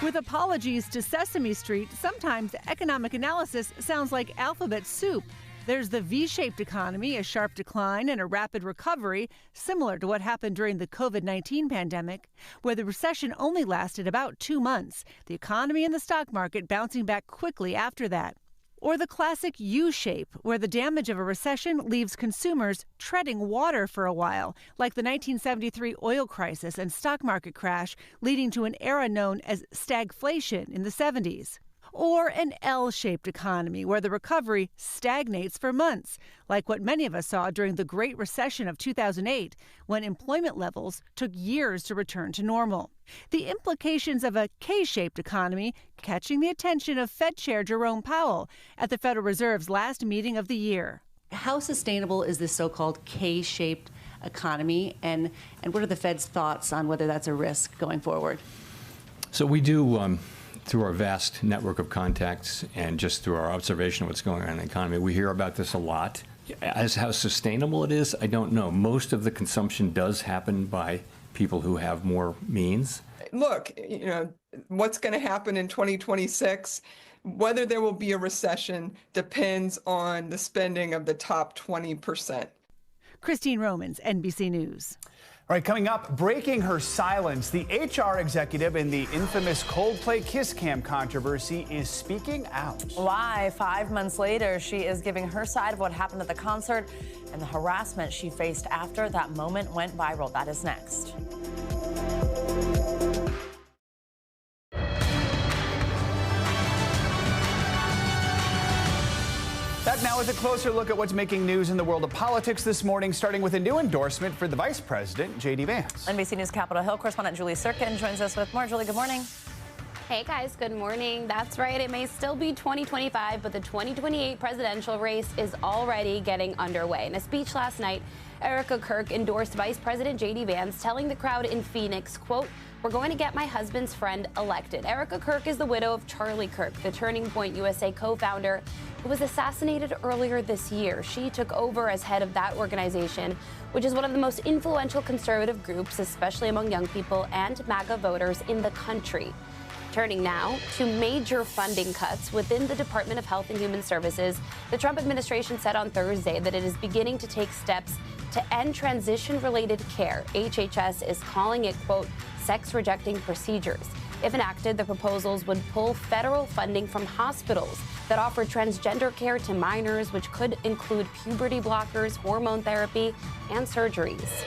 With apologies to Sesame Street, sometimes economic analysis sounds like alphabet soup. There's the V-shaped economy, a sharp decline and a rapid recovery, similar to what happened during the COVID-19 pandemic, where the recession only lasted about 2 months, the economy and the stock market bouncing back quickly after that. Or the classic U-shape, where the damage of a recession leaves consumers treading water for a while, like the 1973 oil crisis and stock market crash, leading to an era known as stagflation in the 70s. Or an L-shaped economy where the recovery stagnates for months, like what many of us saw during the Great Recession of 2008, when employment levels took years to return to normal. The implications of a K-shaped economy catching the attention of Fed Chair Jerome Powell at the Federal Reserve's last meeting of the year. How sustainable is this so-called K-shaped economy, and what are the Fed's thoughts on whether that's a risk going forward? So we do, through our vast network of contacts and just through our observation of what's going on in the economy, we hear about this a lot. As how sustainable it is, I don't know. Most of the consumption does happen by people who have more means. Look, what's going to happen in 2026, whether there will be a recession depends on the spending of the top 20%. Christine Romans, NBC News. All right, coming up, breaking her silence, the HR executive in the infamous Coldplay Kiss Cam controversy is speaking out. Why? 5 months later, she is giving her side of what happened at the concert and the harassment she faced after that moment went viral. That is next. Back now with a closer look at what's making news in the world of politics this morning, starting with a new endorsement for the Vice President, J.D. Vance. NBC News Capitol Hill correspondent Julie Sirkin joins us with more. Julie, good morning. Hey guys, good morning. That's right, it may still be 2025, but the 2028 presidential race is already getting underway. In a speech last night, Erica Kirk endorsed Vice President J.D. Vance, telling the crowd in Phoenix, quote, "We're going to get my husband's friend elected." Erica Kirk is the widow of Charlie Kirk, the Turning Point USA co-founder, who was assassinated earlier this year. She took over as head of that organization, which is one of the most influential conservative groups, especially among young people and MAGA voters in the country. Turning now to major funding cuts within the Department of Health and Human Services, the Trump administration said on Thursday that it is beginning to take steps to end transition-related care. HHS is calling it, quote, sex-rejecting procedures. If enacted, the proposals would pull federal funding from hospitals that offer transgender care to minors, which could include puberty blockers, hormone therapy, and surgeries.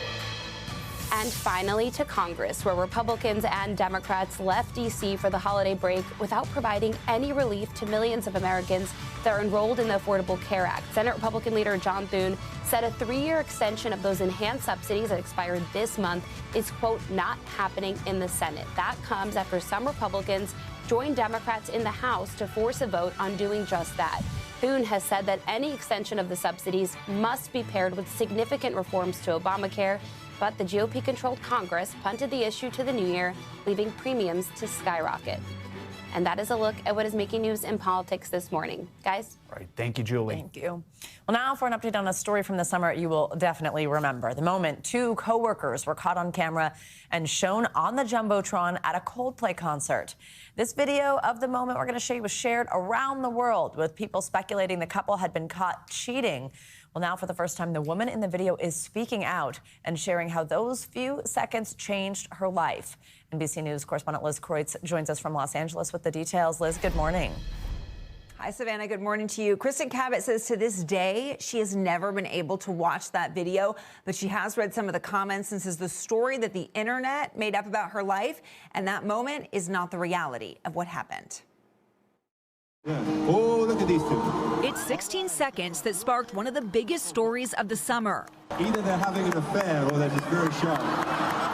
And finally to Congress, where Republicans and Democrats left D.C. for the holiday break without providing any relief to millions of Americans that are enrolled in the Affordable Care Act. Senate Republican leader John Thune said a 3-year extension of those enhanced subsidies that expired this month is, quote, not happening in the Senate. That comes after some Republicans joined Democrats in the House to force a vote on doing just that. Thune has said that any extension of the subsidies must be paired with significant reforms to Obamacare, but the GOP-controlled Congress punted the issue to the new year, leaving premiums to skyrocket. And that is a look at what is making news in politics this morning. Guys? All right. Thank you, Julie. Thank you. Well, now for an update on a story from the summer you will definitely remember. The moment 2 co-workers were caught on camera and shown on the Jumbotron at a Coldplay concert. This video of the moment we're going to show you was shared around the world, with people speculating the couple had been caught cheating. Well, now for the first time, the woman in the video is speaking out and sharing how those few seconds changed her life. NBC News correspondent Liz Kreutz joins us from Los Angeles with the details. Liz, good morning. Hi, Savannah. Good morning to you. Kristen Cabot says to this day she has never been able to watch that video, but she has read some of the comments and says the story that the internet made up about her life and that moment is not the reality of what happened. Yeah. Oh, look at these two. It's 16 seconds that sparked one of the biggest stories of the summer. Either they're having an affair or they're just very sharp.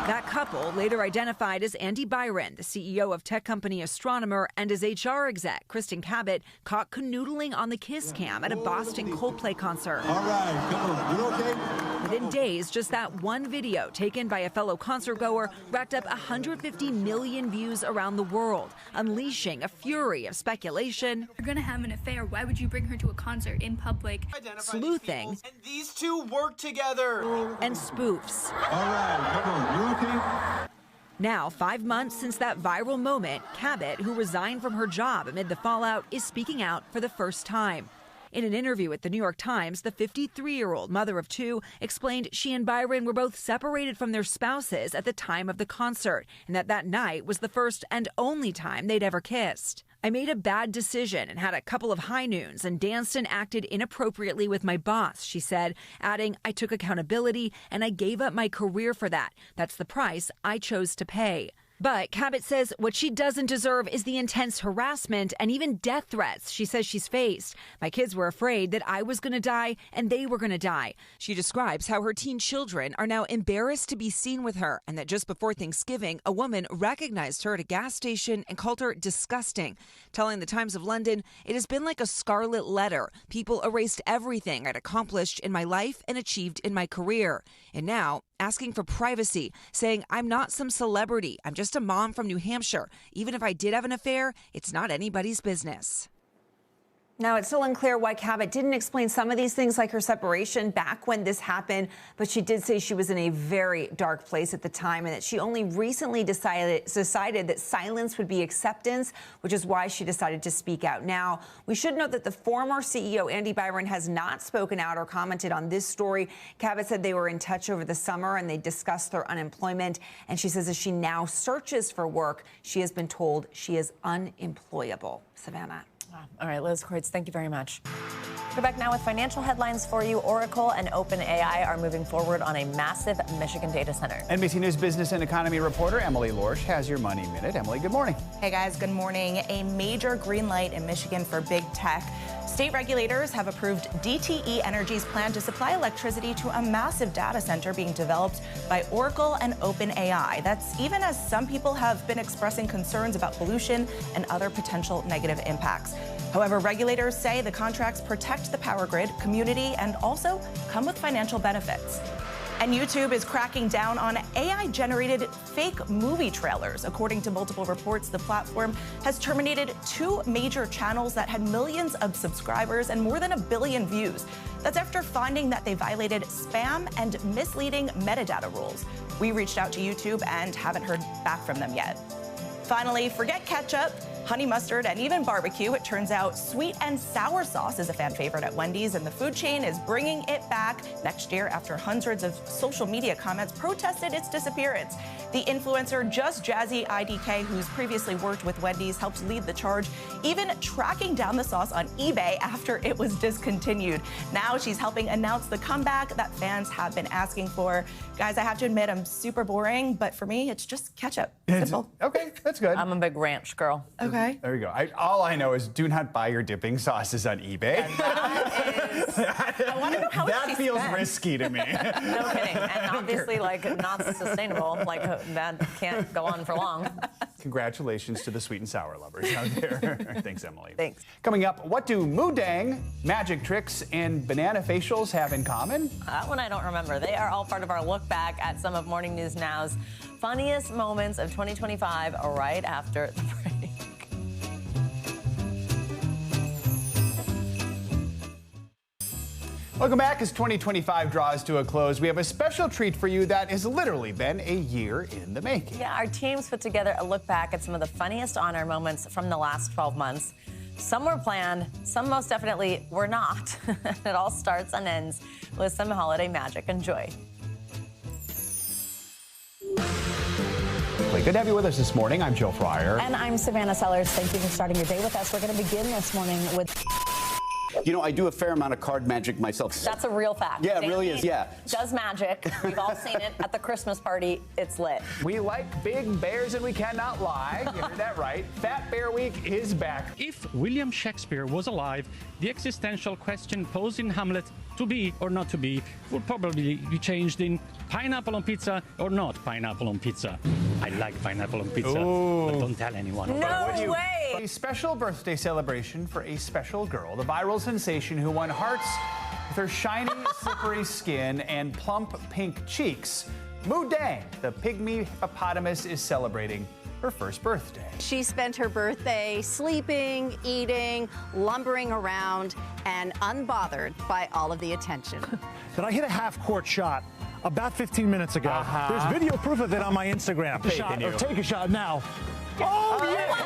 That couple, later identified as Andy Byron, the CEO of tech company Astronomer, and his HR exec, Kristen Cabot, caught canoodling on the kiss cam at a Boston Coldplay concert. All right, come on, you okay? Within days, just that one video taken by a fellow concertgoer racked up 150 million views around the world, unleashing a fury of speculation. You're gonna have an affair. Why would you bring her to a concert in public? Sleuthing. And these two work together. And spoofs. All right, come on, you okay? Now, 5 months since that viral moment, Cabot, who resigned from her job amid the fallout, is speaking out for the first time. In an interview with the New York Times, the 53-year-old mother of 2 explained she and Byron were both separated from their spouses at the time of the concert, and that night was the first and only time they'd ever kissed. I made a bad decision and had a couple of high noons and danced and acted inappropriately with my boss, she said, adding, I took accountability and I gave up my career for that. That's the price I chose to pay. But Cabot says what she doesn't deserve is the intense harassment and even death threats she says she's faced. My kids were afraid that I was going to die and they were going to die. She describes how her teen children are now embarrassed to be seen with her and that just before Thanksgiving, a woman recognized her at a gas station and called her disgusting. Telling the Times of London, it has been like a scarlet letter. People erased everything I'd accomplished in my life and achieved in my career. And now, asking for privacy, saying I'm not some celebrity. I'm just a mom from New Hampshire. Even if I did have an affair, it's not anybody's business. Now, it's still unclear why Cabot didn't explain some of these things, like her separation back when this happened, but she did say she was in a very dark place at the time and that she only recently decided that silence would be acceptance, which is why she decided to speak out now. We should note that the former CEO, Andy Byron, has not spoken out or commented on this story. Cabot said they were in touch over the summer and they discussed their unemployment, and she says as she now searches for work, she has been told she is unemployable. Savannah. All right, Liz Kreutz, thank you very much. We're back now with financial headlines for you. Oracle and OpenAI are moving forward on a massive Michigan data center. NBC News business and economy reporter Emily Lorsch has your Money Minute. Emily, good morning. Hey, guys, good morning. A major green light in Michigan for big tech. State regulators have approved DTE Energy's plan to supply electricity to a massive data center being developed by Oracle and OpenAI. That's even as some people have been expressing concerns about pollution and other potential negative impacts. However, regulators say the contracts protect the power grid, community, and also come with financial benefits. And YouTube is cracking down on AI-generated fake movie trailers. According to multiple reports, the platform has terminated 2 major channels that had millions of subscribers and more than 1 billion views. That's after finding that they violated spam and misleading metadata rules. We reached out to YouTube and haven't heard back from them yet. Finally, forget ketchup, honey mustard, and even barbecue. It turns out sweet and sour sauce is a fan favorite at Wendy's, and the food chain is bringing it back next year after hundreds of social media comments protested its disappearance. The influencer Just Jazzy IDK, who's previously worked with Wendy's, helped lead the charge, even tracking down the sauce on eBay after it was discontinued. Now she's helping announce the comeback that fans have been asking for. Guys, I have to admit, I'm super boring, but for me, it's just ketchup. Simple. Okay, that's good. I'm a big ranch girl. Okay. There you go. All I know is do not buy your dipping sauces on eBay. I want to know how that she feels spent. risky to me. No kidding. And obviously, like, not sustainable. Like, that can't go on for long. Congratulations to the sweet and sour lovers out there. Thanks, Emily. Thanks. Coming up, what do Moodang, magic tricks, and banana facials have in common? That one I don't remember. They are all part of our look back at some of Morning News Now's funniest moments of 2025 right after the break. Welcome back. As 2025 draws to a close, we have a special treat for you that has literally been a year in the making. Yeah, our teams put together a look back at some of the funniest on-air moments from the last 12 months. Some were planned, some most definitely were not. It all starts and ends with some holiday magic. Enjoy. Good to have you with us this morning. I'm Joe Fryer. And I'm Savannah Sellers. Thank you for starting your day with us. We're going to begin this morning with... You know, I do a fair amount of card magic myself. That's a real fact. Yeah, it really is, yeah. Does magic. We've all seen it at the Christmas party. It's lit. We like big bears and we cannot lie. You heard that right. Fat Bear Week is back. If William Shakespeare was alive, the existential question posed in Hamlet, to be or not to be, would probably be changed in pineapple on pizza or not pineapple on pizza. I like pineapple on pizza, but don't tell anyone. No way! A special birthday celebration for a special girl, the viral sensation who won hearts with her shiny, slippery skin and plump pink cheeks. Moodang, the pygmy hippopotamus, is celebrating her first birthday. She spent her birthday sleeping, eating, lumbering around, and unbothered by all of the attention. That I hit a half-court shot about 15 minutes ago. There's video proof of it on my Instagram. Take a shot now. Oh, yeah!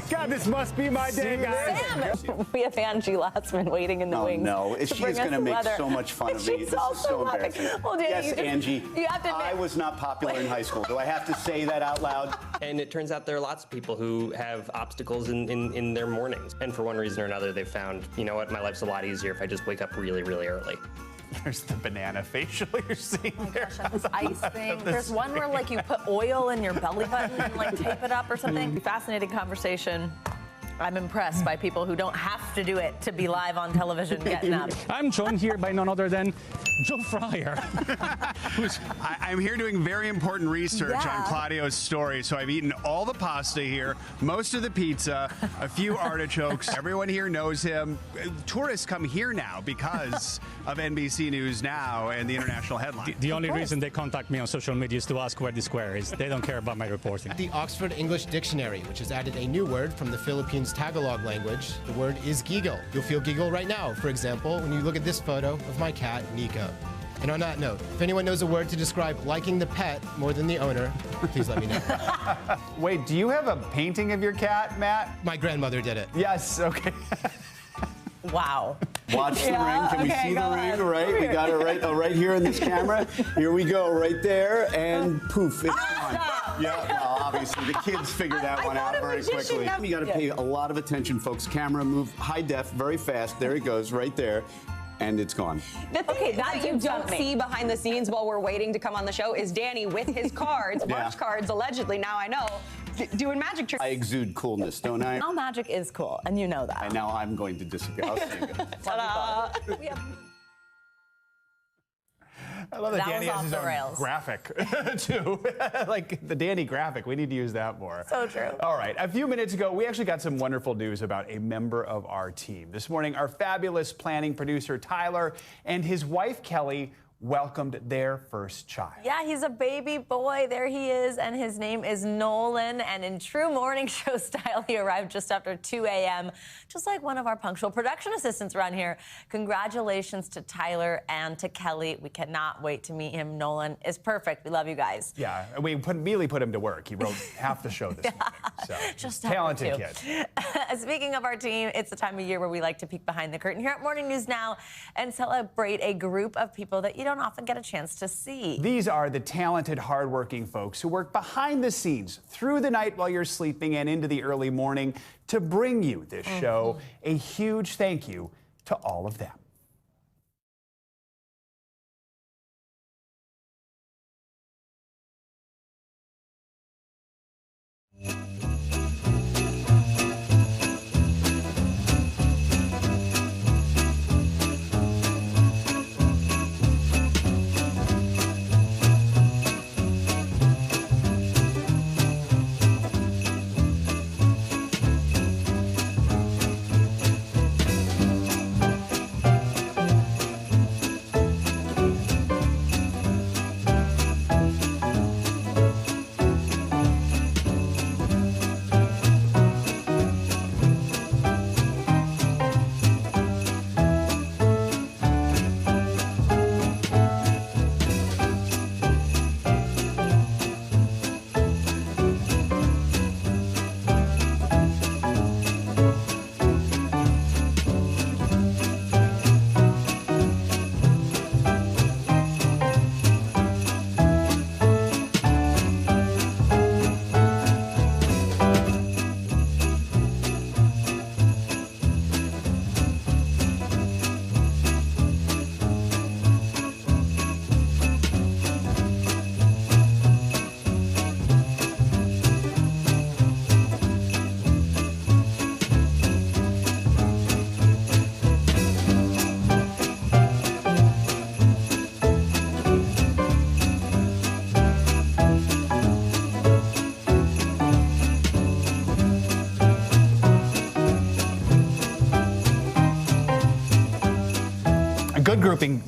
God, this must be my day, guys. Sam, we have Angie Lassman waiting in the wings. No, she is going to make so much fun of me. She's This is also so laughing. embarrassing. Well, Danny, yes, Angie, you have to admit, I was not popular in high school. Do I have to say that out loud? And it turns out there are lots of people who have obstacles in their mornings. And for one reason or another, they've found, you know what, my life's a lot easier if I just wake up really, really early. There's the banana facial you're seeing there. This ice thing. There's one where like you put oil in your belly button and like tape it up or something. Fascinating conversation. I'm impressed by people who don't have to do it to be live on television getting up. I'm joined here by none other than Joe Fryer. I'm here doing very important research on Claudio's story. So I've eaten all the pasta here, most of the pizza, a few artichokes. Everyone here knows him. Tourists come here now because of NBC News Now and the international headline. The only reason they contact me on social media is to ask where the square is. They don't care about my reporting. The Oxford English Dictionary, which has added a new word from the Philippines Tagalog language. The word is giggle. You'll feel giggle right now, for example, when you look at this photo of my cat, Nico. And on that note, if anyone knows a word to describe liking the pet more than the owner, please let me know. Wait, do you have a painting of your cat, Matt? My grandmother did it. Yes, okay. Wow. Watch the ring. Can we see the ring? Right? We got it right here in this camera. Here we go, right there, and poof, it's gone. Yeah, well, obviously the kids figured that one out very quickly. You got to pay a lot of attention, folks. Camera move high def, very fast. There it goes, right there. And it's gone. The thing that you don't see behind the scenes while we're waiting to come on the show is Danny with his cards, March cards, allegedly, now I know, doing magic tricks. I exude coolness, don't I? All magic is cool, and you know that. And now I'm going to disagree. I'll say it. Ta-da! I love that Danny was has off his the own rails. graphic, too. Like the Danny graphic. We need to use that more. So true. All right. A few minutes ago, we actually got some wonderful news about a member of our team. This morning, our fabulous planning producer, Tyler, and his wife, Kelly, welcomed their first child. Yeah, he's a baby boy. There he is, and his name is Nolan. And in true morning show style, he arrived just after 2 a.m., just like one of our punctual production assistants around here. Congratulations to Tyler and to Kelly. We cannot wait to meet him. Nolan is perfect. We love you guys. Yeah, we immediately put him to work. He wrote half the show this morning. So, just talented kid. Speaking of our team, it's the time of year where we like to peek behind the curtain here at Morning News Now and celebrate a group of people that you don't often get a chance to see. These are the talented, hardworking folks who work behind the scenes through the night while you're sleeping and into the early morning to bring you this show. A huge thank you to all of them.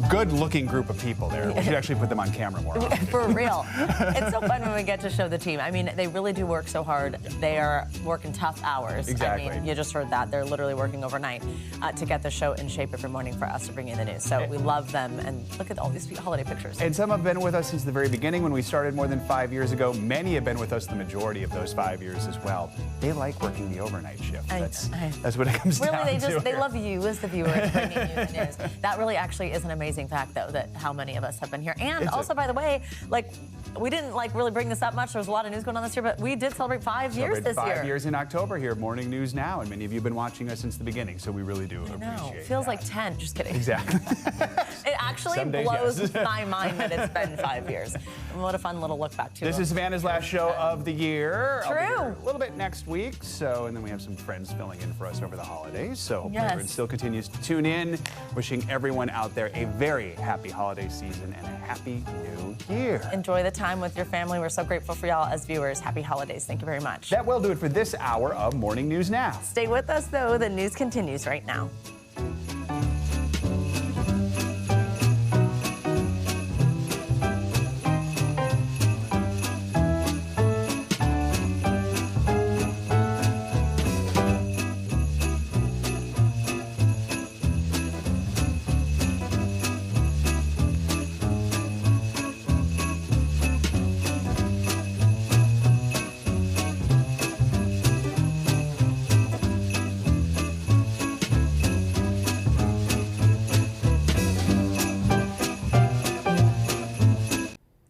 Good-looking group of people there. We should actually put them on camera more often. For real. It's so fun when we get to show the team. I mean, they really do work so hard. They are working tough hours. Exactly. I mean, you just heard that. They're literally working overnight to get the show in shape every morning for us to bring you the news. So we love them. And look at all these sweet holiday pictures. And some have been with us since the very beginning when we started more than 5 years ago. Many have been with us the majority of those 5 years as well. They like working the overnight shift. That's what it comes down to. Really, they love you as the viewers bringing you the news. That really actually is an amazing fact, though, that how many of us have been here. And also, by the way, like, we didn't really bring this up much. There was a lot of news going on this year, but we did celebrate 5 years this year. 5 years in October here at Morning News Now, and many of you have been watching us since the beginning, so we really do appreciate it. Feels like 10. Just kidding. Exactly. It actually blows my mind that it's been 5 years. And what a fun little look back to. This is Savannah's last show of the year. True. I'll be here a little bit next week, and then we have some friends filling in for us over the holidays. So hopefully everyone still continues to tune in. Wishing everyone out there a very happy holiday season and a happy new year. Enjoy the time with your family. We're so grateful for y'all as viewers. Happy holidays. Thank you very much. That will do it for this hour of Morning News Now. Stay with us, though. The news continues right now.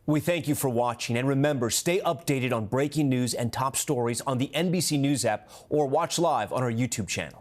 We thank you for watching, and remember, stay updated on breaking news and top stories on the NBC News app or watch live on our YouTube channel.